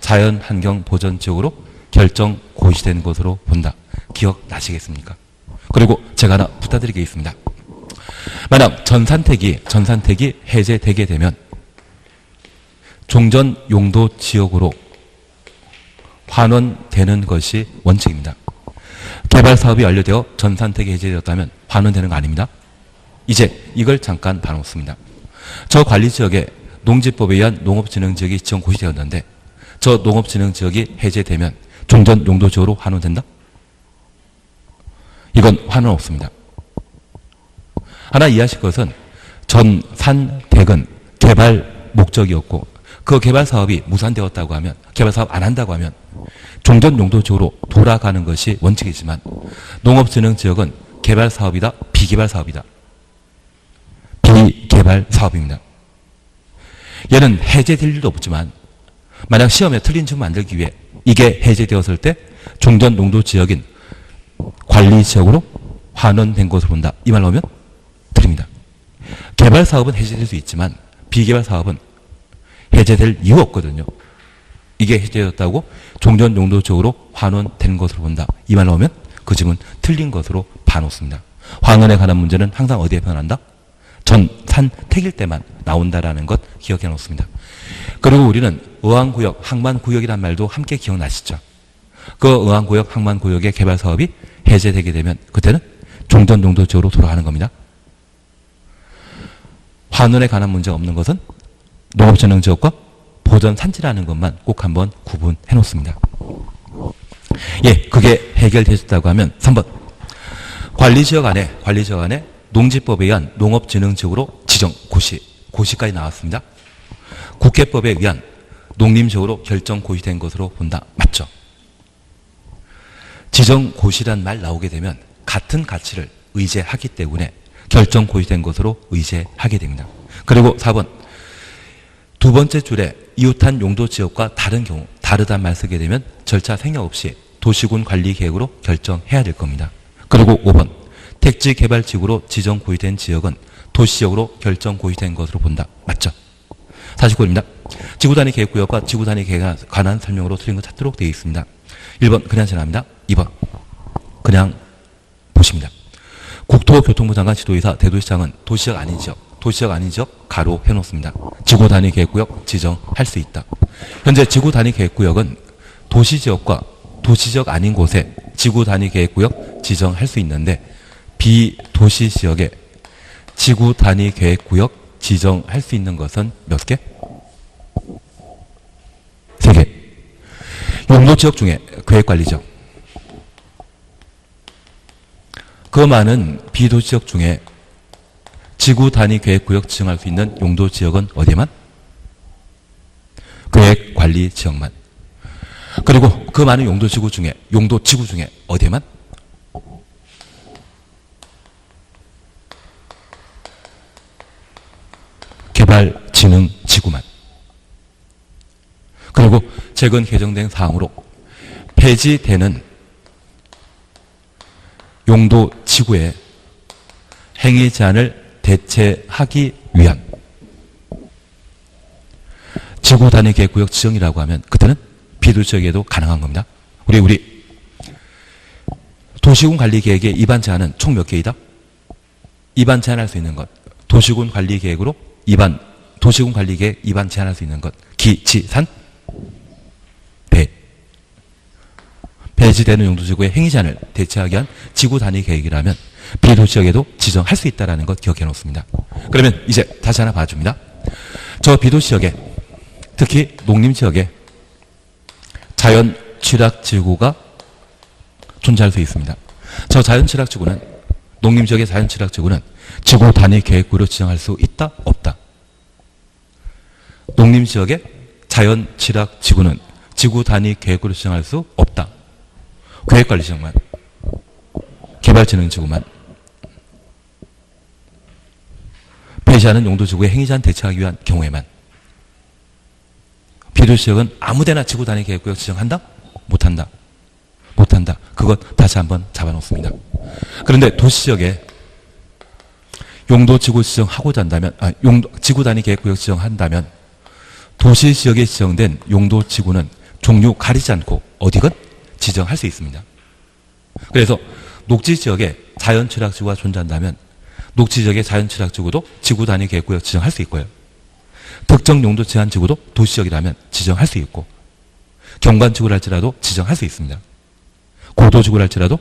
자연환경 보전지역으로 결정 고시된 것으로 본다. 기억나시겠습니까? 그리고 제가 하나 부탁드리겠습니다. 만약 전산택이 해제되게 되면 종전 용도 지역으로 환원되는 것이 원칙입니다. 개발 사업이 완료되어 전산택이 해제되었다면 환원되는 거 아닙니다. 이제 이걸 잠깐 봐놓습니다. 저 관리지역에 농지법에 의한 농업진흥지역이 지정 고시되었는데 저 농업진흥지역이 해제되면 종전 용도 지역으로 환원된다? 이건 환원 없습니다. 하나 이해하실 것은 전산택은 개발 목적이었고 그 개발 사업이 무산되었다고 하면 개발 사업 안 한다고 하면 종전 용도 지역으로 돌아가는 것이 원칙이지만 농업진흥지역은 개발 사업이다, 비개발 사업이다. 비개발 사업입니다. 얘는 해제될 일도 없지만 만약 시험에 틀린 질문 만들기 위해 이게 해제되었을 때 종전 용도 지역인 관리지역으로 환원된 것으로 본다. 이 말 나오면 드립니다. 개발 사업은 해제될 수 있지만 비개발 사업은 해제될 이유 없거든요. 이게 해제되었다고 종전 용도 지역으로 환원된 것으로 본다. 이 말 나오면 그 질문 틀린 것으로 봐놓습니다. 환원에 관한 문제는 항상 어디에 변한다? 전산택일 때만 나온다라는 것 기억해 놓습니다. 그리고 우리는 의왕구역, 항만구역이란 말도 함께 기억나시죠? 그 의왕구역, 항만구역의 개발 사업이 해제되게 되면 그때는 종전 용도 지역으로 돌아가는 겁니다. 환원에 관한 문제가 없는 것은 농업진흥지역과 보전산지라는 것만 꼭 한번 구분해 놓습니다. 예, 그게 해결되셨다고 하면 3번 관리지역 안에 농지법에 의한 농업진흥지역으로 지정 고시까지 나왔습니다. 국회법에 의한 농림지역으로 결정 고시된 것으로 본다. 맞죠? 지정 고시란 말 나오게 되면 같은 가치를 의제하기 때문에 결정 고시된 것으로 의제하게 됩니다. 그리고 4번 두 번째 줄에 이웃한 용도 지역과 다른 경우, 다르단 말 쓰게 되면 절차 생략 없이 도시군 관리 계획으로 결정해야 될 겁니다. 그리고 5번, 택지 개발 지구로 지정 고유된 지역은 도시지역으로 결정 고유된 것으로 본다. 맞죠? 49입니다. 지구 단위 계획 구역과 지구 단위 계획에 관한 설명으로 틀린 거 찾도록 되어 있습니다. 1번 그냥 지나갑니다. 2번 그냥 보십니다. 국토교통부 장관 지도이사 대도시장은 도시적 아닌 지역, 도시적 아닌 지역 가로 해놓습니다. 지구 단위 계획 구역 지정할 수 있다. 현재 지구 단위 계획 구역은 도시지역과 도시적 아닌 곳에 지구 단위 계획 구역 지정할 수 있는데 비도시 지역에 지구 단위 계획 구역 지정할 수 있는 것은 몇 개? 3개. 용도 지역 중에 계획관리지역. 그 많은 비도시 지역 중에 지구 단위 계획 구역 지정할 수 있는 용도 지역은 어디에만? 계획관리 지역만. 그리고 그 많은 용도 지구 중에 어디에만? 개발진흥지구만. 그리고 최근 개정된 사항으로 폐지되는 용도 지구의 행위 제한을 대체하기 위한 지구 단위 계획 구역 지정이라고 하면 그때는 비도시 지역에도 가능한 겁니다. 우리 도시군 관리 계획의 입안 제한은 총 몇 개이다? 입안 제한할 수 있는 것. 도시군 관리 계획으로 도시군 관리 계획 입안 제한할 수 있는 것. 기, 지, 산, 배. 폐지되는 용도 지구의 행위 제한을 대체하기 위한 지구 단위 계획이라면 비도시 지역에도 지정할 수 있다는 것 기억해 놓습니다. 그러면 이제 다시 하나 봐줍니다. 저 비도시 지역에 특히 농림 지역에 자연 취락 지구가 존재할 수 있습니다. 저 자연 취락 지구는 농림 지역의 자연 취락 지구는 지구 단위 계획구로 지정할 수 있다? 없다? 농림 지역의 자연 취락 지구는 지구 단위 계획구로 지정할 수 없다. 계획관리 지역만, 개발진흥지구만, 폐지하는 용도지구의 행위제한 대체하기 위한 경우에만. 비도시 지역은 아무데나 지구 단위 계획구역 지정한다? 못한다. 못한다. 그것 다시 한번 잡아놓습니다. 그런데 도시 지역에 용도지구 지정하고자 한다면, 지구 단위 계획구역 지정한다면 도시 지역에 지정된 용도지구는 종류 가리지 않고 어디건 지정할 수 있습니다. 그래서 녹지 지역에 자연 취락지구가 존재한다면 녹지 지역의 자연 취락지구도 지구 단위 계획구역 지정할 수 있고요. 특정 용도 제한 지구도 도시 지역이라면 지정할 수 있고 경관지구를 할지라도 지정할 수 있습니다. 고도지구를 할지라도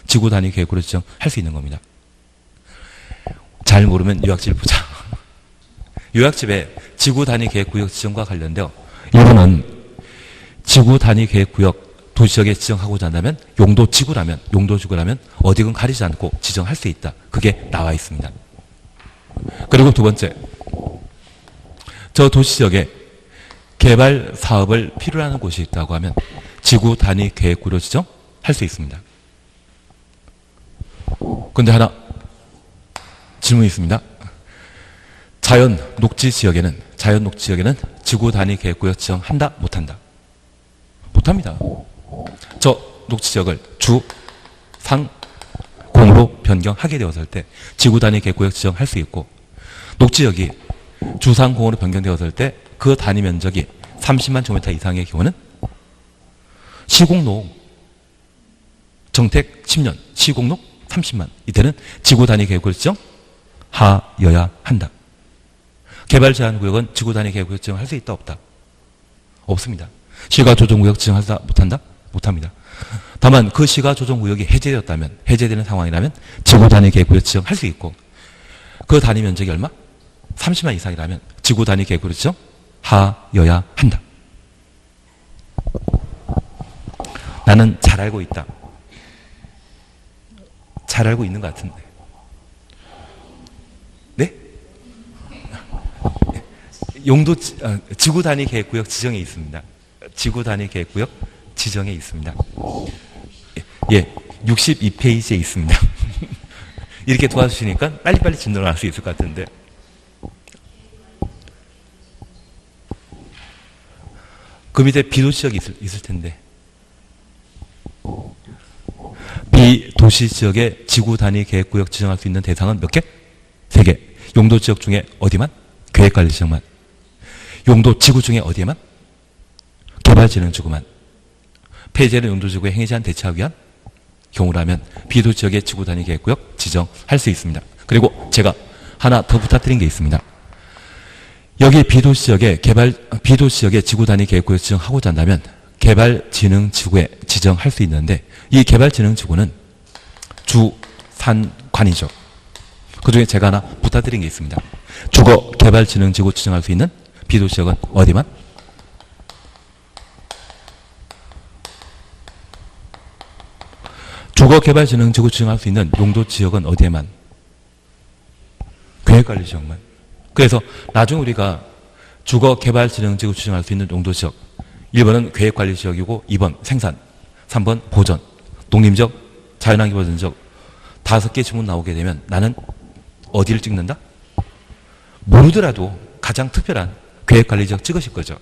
지구 단위 계획구로 지정할 수 있는 겁니다. 잘 모르면 요약집을 보자. 요약집에 지구 단위 계획구역 지정과 관련되어 1번은 지구 단위 계획구역 도시지역에 지정하고자 한다면 용도지구라면 어디건 가리지 않고 지정할 수 있다. 그게 나와 있습니다. 그리고 두 번째, 저 도시지역에 개발 사업을 필요로 하는 곳이 있다고 하면 지구 단위 계획구로 지정할 수 있습니다. 그런데 하나 질문이 있습니다. 자연 녹지 지역에는 지구 단위 계획구역 지정한다? 못한다? 못합니다. 저 녹지 지역을 주, 상, 공으로 변경하게 되었을 때 지구 단위 계획구역 지정할 수 있고 녹지 지역이 주, 상, 공으로 변경되었을 때 그 단위 면적이 30만 제곱미터 이상의 경우는 시공로 정택 10년, 시공로 30만 이때는 지구 단위 계획구역 지정하여야 한다. 개발 제한 구역은 지구 단위 계획구역 지정할 수 있다 없다? 없습니다. 시가 조정 구역 지정하다 못한다? 못합니다. 다만 그 시가 조정 구역이 해제되는 상황이라면 지구 단위 계획구역 지정할 수 있고 그 단위 면적이 얼마? 30만 이상이라면 지구 단위 계획구역 지정하여야 한다. 나는 잘 알고 있다. 잘 알고 있는 것 같은데. 네? 지구 단위 계획구역 지정에 있습니다. 지구 단위 계획구역 지정에 있습니다. 예, 62페이지에 있습니다. 이렇게 도와주시니까 빨리빨리 진도를 할 수 있을 것 같은데. 그 밑에 비도시지역이 있을 텐데 비도시지역의 지구 단위 계획구역 지정할 수 있는 대상은 몇 개? 3개. 용도지역 중에 어디만? 계획관리지역만. 용도지구 중에 어디에만? 개발진흥지구만. 폐지되는 용도지구의 행위 제한 대처하기 위한 경우라면 비도시지역의 지구 단위 계획구역 지정할 수 있습니다. 그리고 제가 하나 더 부탁드린 게 있습니다. 여기 비도시지역의 지구 단위 계획구역 지정하고자 한다면 개발진흥지구에 지정할 수 있는데 이 개발진흥지구는 주산관이죠. 그중에 제가 하나 부탁드린 게 있습니다. 주거 개발진흥지구 지정할 수 있는 비도시지역은 어디만? 주거 개발진흥지구 지정할 수 있는 용도지역은 어디에만? 계획관리지역만. 그래서 나중에 우리가 주거 개발진흥지구 지정할 수 있는 용도지역 1번은 계획관리지역이고 2번 생산, 3번 보전, 독립적, 자연환경보전지역 5개 지문 나오게 되면 나는 어디를 찍는다? 모르더라도 가장 특별한 계획관리지역 찍으실 거죠.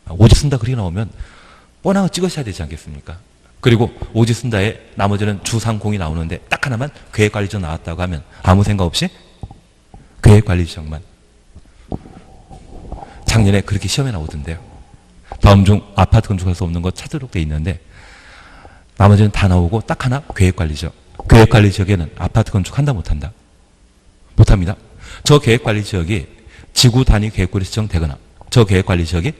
오지 쓴다 그렇게 나오면 뻔한 거 찍으셔야 되지 않겠습니까? 그리고 오지 쓴다에 나머지는 주상공이 나오는데 딱 하나만 계획관리지역 나왔다고 하면 아무 생각 없이 계획관리지역만. 작년에 그렇게 시험에 나오던데요. 다음 중 아파트 건축할 수 없는 것 찾도록 돼 있는데 나머지는 다 나오고 딱 하나 계획관리지역. 계획관리지역에는 아파트 건축한다 못한다? 못합니다. 저 계획관리지역이 지구 단위 계획구로 지정되거나 저 계획관리지역이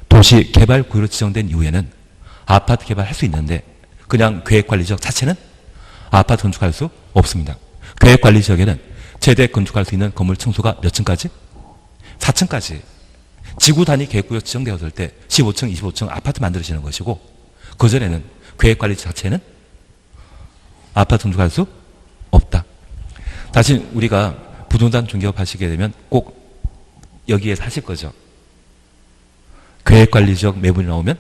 도시개발구역으로 지정된 이후에는 아파트 개발할 수 있는데 그냥 계획관리지역 자체는 아파트 건축할 수 없습니다. 계획관리지역에는 최대 건축할 수 있는 건물 층수가 몇 층까지? 4층까지. 지구 단위 계획구역 지정되었을 때 15층, 25층 아파트 만들어지는 것이고 그전에는 계획관리 자체는 아파트 건축할 수 없다. 다시 우리가 부동산 중개업 하시게 되면 꼭 여기에 사실 거죠. 계획관리지역 매물이 나오면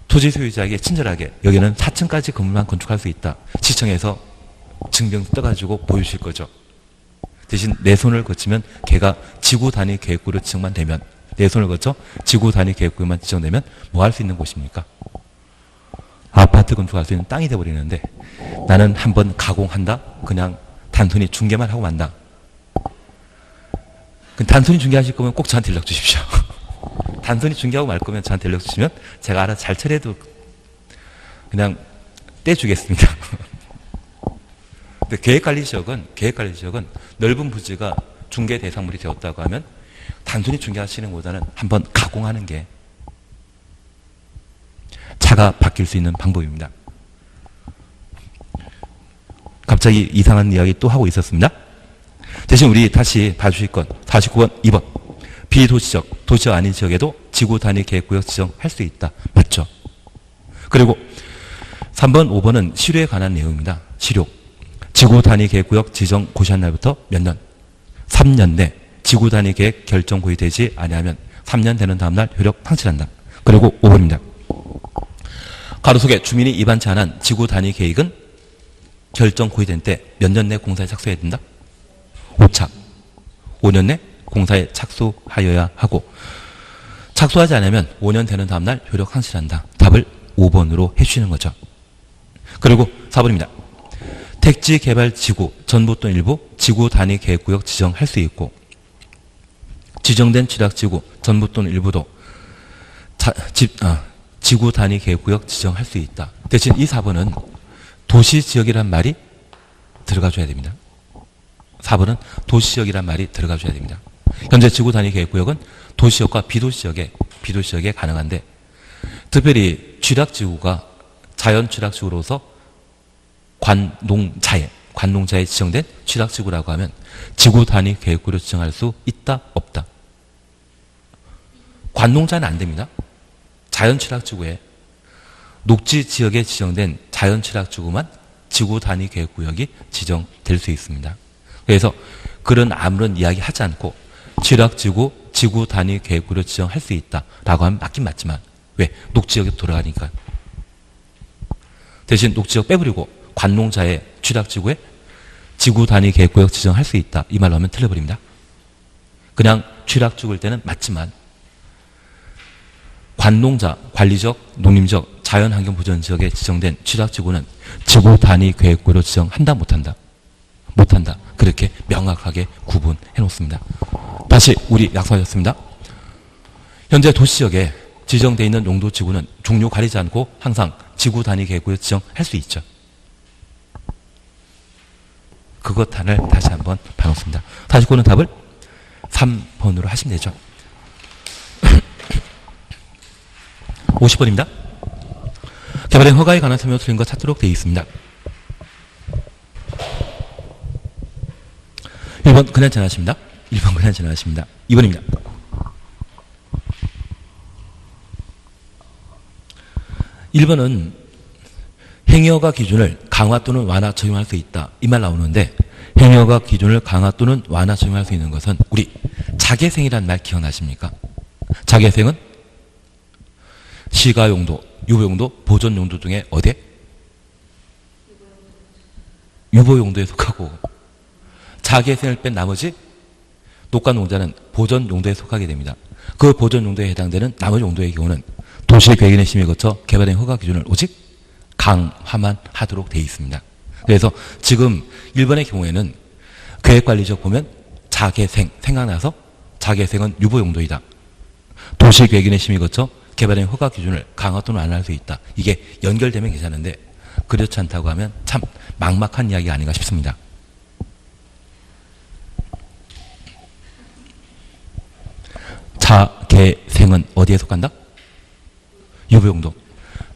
토지 소유자에게 친절하게 여기는 4층까지 건물만 건축할 수 있다. 시청에서 증명 떠가지고 보여주실 거죠. 대신 내 손을 거치면 걔가 지구 단위 계획구로 지정만 되면 내 손을 거쳐 지구 단위 계획구만 지정되면 뭐 할 수 있는 곳입니까? 아파트 건축할 수 있는 땅이 되어버리는데 나는 한번 가공한다? 그냥 단순히 중개만 하고 만다. 단순히 중개하실 거면 꼭 저한테 연락 주십시오. 단순히 중개하고 말 거면 저한테 연락 주시면 제가 알아서 잘 처리해도 그냥 떼주겠습니다. 근데 계획관리지역은 넓은 부지가 중개 대상물이 되었다고 하면 단순히 중개하시는 것보다는 한번 가공하는 게 차가 바뀔 수 있는 방법입니다. 갑자기 이상한 이야기 또 하고 있었습니다. 대신 우리 다시 봐주실 건 49번 2번 비도시적, 도시적 아닌 지역에도 지구 단위 계획구역 지정할 수 있다. 맞죠? 그리고 3번, 5번은 실효에 관한 내용입니다. 실효. 지구 단위 계획구역 지정 고시한 날부터 몇 년? 3년 내 지구 단위 계획 결정 고의되지 아니하면 3년 되는 다음 날 효력 상실한다. 그리고 5번입니다. 가로속에 주민이 입안치 않은 지구 단위 계획은 결정 고의된 때 몇 년 내 공사에 착수해야 된다? 5차. 5년 내 공사에 착수하여야 하고 착수하지 않으면 5년 되는 다음 날 효력 상실한다. 답을 5번으로 해주시는 거죠. 그리고 4번입니다. 택지 개발 지구 전부 또는 일부 지구 단위 계획구역 지정할 수 있고 지정된 취락지구 전부 또는 일부도 지구 단위 계획구역 지정할 수 있다. 대신 이 4번은 도시지역이란 말이 들어가줘야 됩니다. 4번은 도시지역이란 말이 들어가줘야 됩니다. 현재 지구 단위 계획구역은 도시지역과 비도시지역에 가능한데 특별히 취락지구가 자연 취락지구로서 관농자에 지정된 취락지구라고 하면 지구 단위 계획구로 지정할 수 있다 없다? 관농자는 안 됩니다. 자연 취락지구에 녹지 지역에 지정된 자연 취락지구만 지구 단위 계획구역이 지정될 수 있습니다. 그래서 그런 아무런 이야기 하지 않고 취락지구 지구 단위 계획구로 지정할 수 있다라고 하면 맞긴 맞지만 왜? 녹지역에 돌아가니까. 대신 녹지역 빼버리고 관농자의 취락지구에 지구 단위 계획구역 지정할 수 있다. 이 말로 하면 틀려버립니다. 그냥 취락지구일 때는 맞지만 반농자, 관리적, 농림적, 자연환경보전 지역에 지정된 취약지구는 지구 단위 계획구로 지정한다, 못한다? 못한다. 그렇게 명확하게 구분해 놓습니다. 다시 우리 약속하셨습니다. 현재 도시지역에 지정되어 있는 용도지구는 종류 가리지 않고 항상 지구 단위 계획구에 지정할 수 있죠. 그것 하나를 다시 한번 봐놓습니다. 49는 답을 3번으로 하시면 되죠. 50번입니다. 개발행 허가에 관한 설명을 틀린 것 찾도록 되어 있습니다. 1번 그냥 지나가십니다. 1번 그냥 지나가십니다. 2번입니다. 1번은 행위허가 기준을 강화 또는 완화 적용할 수 있다. 이 말 나오는데 행위허가 기준을 강화 또는 완화 적용할 수 있는 것은 우리 자개생이라는 말 기억나십니까? 자개생은 시가용도, 유보용도, 보존용도 중에 어디에? 유보용도에 속하고 자개생을 뺀 나머지 녹가농자는 보존용도에 속하게 됩니다. 그 보존용도에 해당되는 나머지 용도의 경우는 도시계획인의 심의에 거쳐 개발행 허가 기준을 오직 강화만 하도록 되어 있습니다. 그래서 지금 1번의 경우에는 계획관리적 보면 자개생 생각나서 자개생은 유보용도이다. 도시계획인의 심의 거쳐 개발행 허가 기준을 강화 또는 완화할 수 있다. 이게 연결되면 괜찮은데 그렇지 않다고 하면 참 막막한 이야기가 아닌가 싶습니다. 자개생은 어디에 속한다? 유보용도.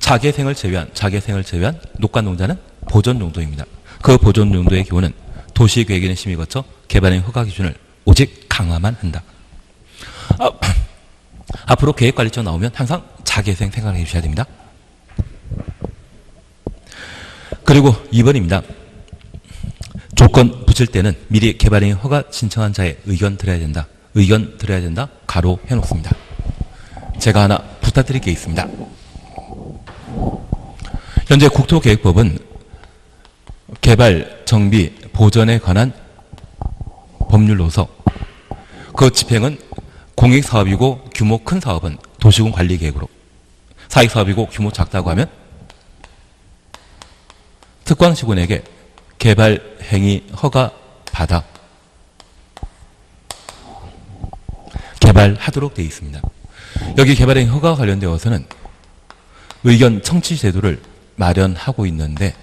자개생을 제외한 녹가농자는 보존용도입니다. 그 보존용도의 경우는 도시계획인의 심의 거쳐 개발행 허가 기준을 오직 강화만 한다. 앞으로 계획관리청 나오면 항상 자개생 생각해 주셔야 됩니다. 그리고 2번입니다. 조건 붙일 때는 미리 개발행 허가 신청한 자의 의견 들어야 된다. 의견 들어야 된다. 가로 해놓습니다. 제가 하나 부탁드릴 게 있습니다. 현재 국토계획법은 개발, 정비, 보전에 관한 법률로서 그 집행은 공익사업이고 규모 큰 사업은 도시군 관리계획으로, 사익사업이고 규모 작다고 하면 특광시군에게 개발행위 허가 받아 개발하도록 되어 있습니다. 여기 개발행위 허가와 관련되어서는 의견 청취 제도를 마련하고 있는데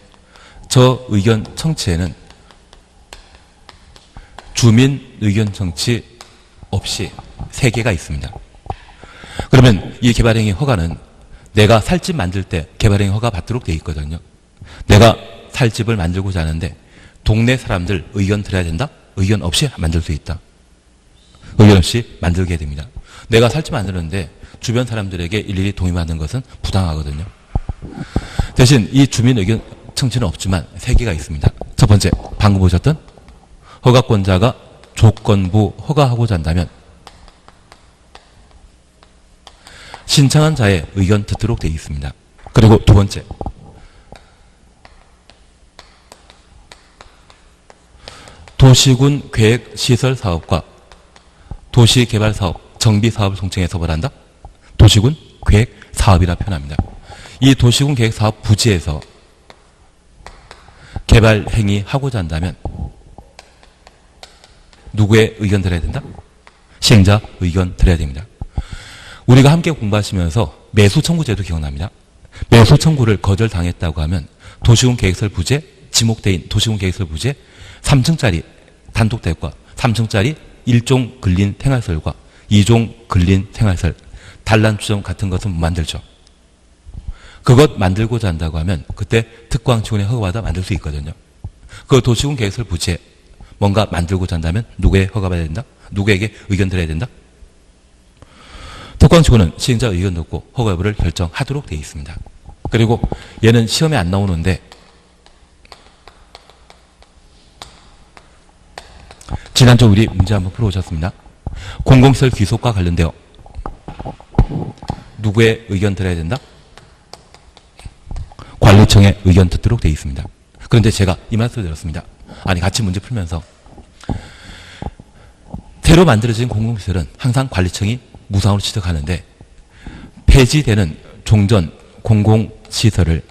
저 의견 청취에는 주민 의견 청취 없이 3개가 있습니다. 그러면 이 개발행위 허가는 내가 살 집 만들 때 개발행위 허가 받도록 되어 있거든요. 내가 살 집을 만들고자 하는데 동네 사람들 의견 들어야 된다? 의견 없이 만들 수 있다. 의견 없이 만들게 됩니다. 내가 살 집 만드는데 주변 사람들에게 일일이 동의받는 것은 부당하거든요. 대신 이 주민 의견 청취는 없지만 3개가 있습니다. 첫 번째, 방금 보셨던 허가권자가 조건부 허가하고자 한다면 신청한 자의 의견 듣도록 되어 있습니다. 그리고 두 번째, 도시군 계획시설사업과 도시개발사업, 정비사업을 총칭해서 뭐란다? 도시군 계획사업이라 표현합니다. 이 도시군 계획사업 부지에서 개발 행위하고자 한다면 누구의 의견 들어야 된다? 시행자 의견 들어야 됩니다. 우리가 함께 공부하시면서 매수 청구제도 기억납니다. 매수 청구를 거절당했다고 하면 도시군 계획설 부지에 지목되어 도시군 계획설 부지에 3층짜리 단독대역과 3층짜리 1종 근린 생활설과 2종 근린 생활설, 단란주점 같은 것은 못 만들죠. 그것 만들고자 한다고 하면 그때 특광지원의 허가받아 만들 수 있거든요. 그 도시군 계획설 부지에 뭔가 만들고자 한다면 누구의 허가받아야 된다? 누구에게 의견 드려야 된다? 특광지원은 시행자 의견 듣고 허가 여부를 결정하도록 되어 있습니다. 그리고 얘는 시험에 안 나오는데 지난주 우리 문제 한번 풀어오셨습니다. 공공시설 귀속과 관련되어 누구의 의견 들어야 된다? 관리청의 의견 듣도록 되어 있습니다. 그런데 제가 이 말씀을 드렸습니다. 아니 같이 문제 풀면서 새로 만들어진 공공시설은 항상 관리청이 무상으로 취득하는데 폐지되는 종전 공공시설을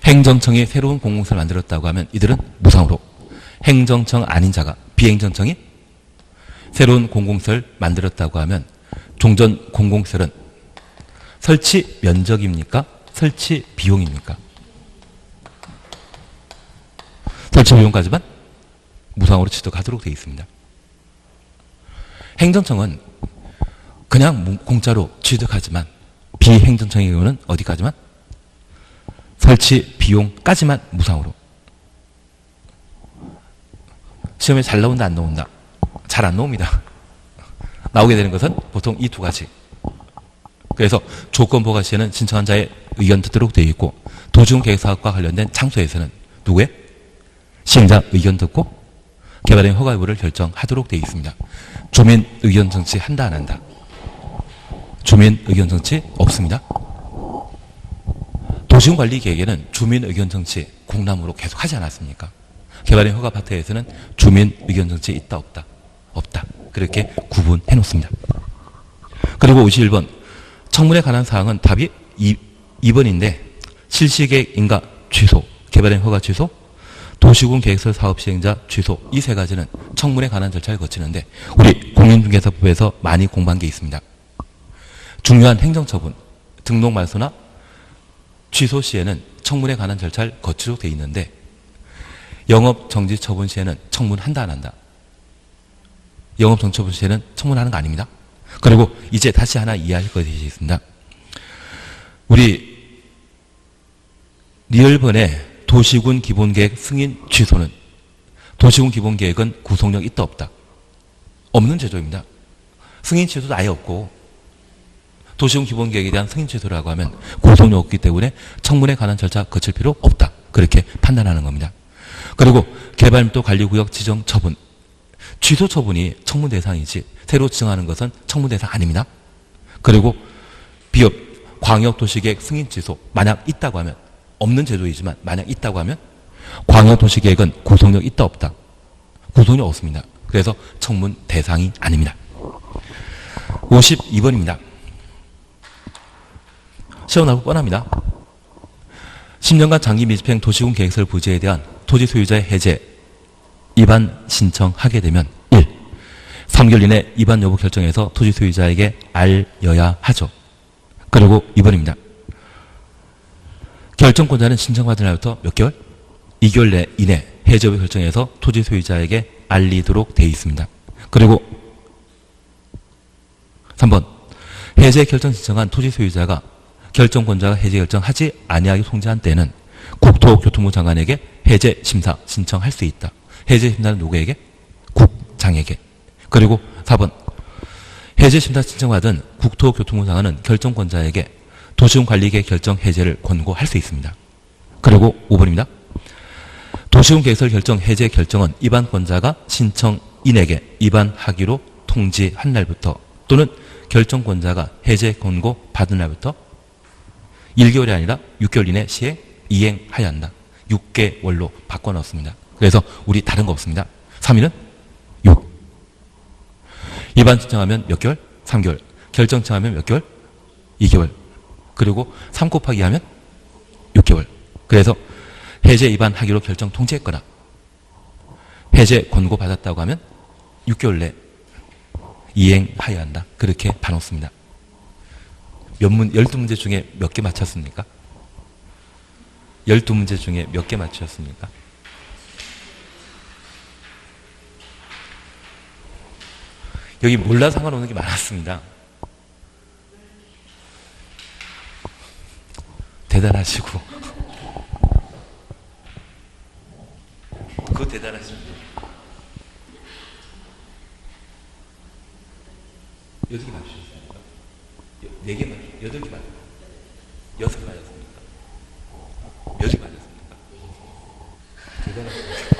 행정청이 새로운 공공시설을 만들었다고 하면 이들은 무상으로, 행정청 아닌 자가, 비행정청이 새로운 공공시설을 만들었다고 하면 종전 공공시설은 설치 면적입니까? 설치 비용입니까? 설치 비용까지만 무상으로 취득하도록 되어 있습니다. 행정청은 그냥 공짜로 취득하지만 비행정청의 경우는 어디까지만? 설치 비용까지만 무상으로. 시험에 잘 나온다 안 나온다? 잘 안 나옵니다. 나오게 되는 것은 보통 이 두 가지. 그래서 조건부가 시에는 신청한 자의 의견 듣도록 되어 있고, 도시공계획사업과 관련된 창소에서는 누구의? 시행자 의견 듣고 개발행 허가 여부를 결정하도록 되어 있습니다. 주민 의견 정치 한다 안 한다? 주민 의견 정치 없습니다. 도시군관리계획에는 주민 의견 정치 공람으로 계속 하지 않았습니까? 개발행 허가 파트에서는 주민 의견 정치 있다 없다? 없다. 그렇게 구분해 놓습니다. 그리고 51번 청문에 관한 사항은 답이 2번인데 실시계획 인가 취소, 개발행 허가 취소, 도시군 계획설 사업 시행자 취소, 이 세 가지는 청문에 관한 절차를 거치는데 우리 공인중개사법에서 많이 공부한 게 있습니다. 중요한 행정처분, 등록 말소나 취소 시에는 청문에 관한 절차를 거치도록 되어 있는데 영업 정지 처분 시에는 청문한다 안 한다? 영업 정지 처분 시에는 청문하는 거 아닙니다. 그리고 이제 다시 하나 이해하실 것이 있습니다. 우리 리얼번의 도시군 기본계획 승인 취소는 도시군 기본계획은 구속력 있다 없다? 없는 제도입니다. 승인 취소도 아예 없고 도시군 기본계획에 대한 승인 취소라고 하면 구속력 없기 때문에 청문에 관한 절차 거칠 필요 없다. 그렇게 판단하는 겁니다. 그리고 개발밀도 관리구역 지정 처분, 취소 처분이 청문 대상이지 새로 지정하는 것은 청문 대상 아닙니다. 그리고 비업 광역도시계획 승인 취소 만약 있다고 하면, 없는 제도이지만 만약 있다고 하면 광역도시계획은 구속력 있다 없다? 구속력 없습니다. 그래서 청문 대상이 아닙니다. 52번입니다. 시험 나올 뻔합니다. 10년간 장기 미집행 도시군 계획설 부지에 대한 토지 소유자의 해제 입안 신청하게 되면 1. 3개월 이내 입안 여부 결정해서 토지 소유자에게 알려야 하죠. 그리고 2번입니다. 결정권자는 신청받은 날부터 몇 개월? 2개월 이내 해제 여부 결정해서 토지 소유자에게 알리도록 되어 있습니다. 그리고 3번 해제 결정 신청한 토지 소유자가 결정권자가 해제 결정하지 아니하게 송지한 때는 국토교통부 장관에게 해제 심사 신청할 수 있다. 해제 심사는 누구에게? 국장에게. 그리고 4번 해제 심사 신청받은 국토교통부 장관은 결정권자에게 도시군관리계획 결정 해제를 권고할 수 있습니다. 그리고 5번입니다. 도시군계획설 결정 해제 결정은 입안권자가 신청인에게 입안하기로 통지한 날부터 또는 결정권자가 해제 권고 받은 날부터 1개월이 아니라 6개월 이내 시에 이행하여야 한다. 6개월로 바꿔놓습니다. 그래서 우리 다른 거 없습니다. 3위는 6. 입안 신청하면 몇 개월? 3개월. 결정 신청하면 몇 개월? 2개월. 그리고 3 곱하기 하면 6개월. 그래서 해제 입안하기로 결정 통지했거나 해제 권고 받았다고 하면 6개월 내 이행하여야 한다. 그렇게 봐놓습니다. 12문제 중에 몇 개 맞췄습니까? 12문제 중에 몇 개 맞추셨습니까? 여기 몰라 상관없는 게 많았습니다. 대단하시고 그거 대단하십니다. 8개 맞추셨습니까? 4개 맞추셨습니까? 8개 맞추셨습니까? 6개 맞았습니까? 몇 개 맞았습니까? 대단하십니다.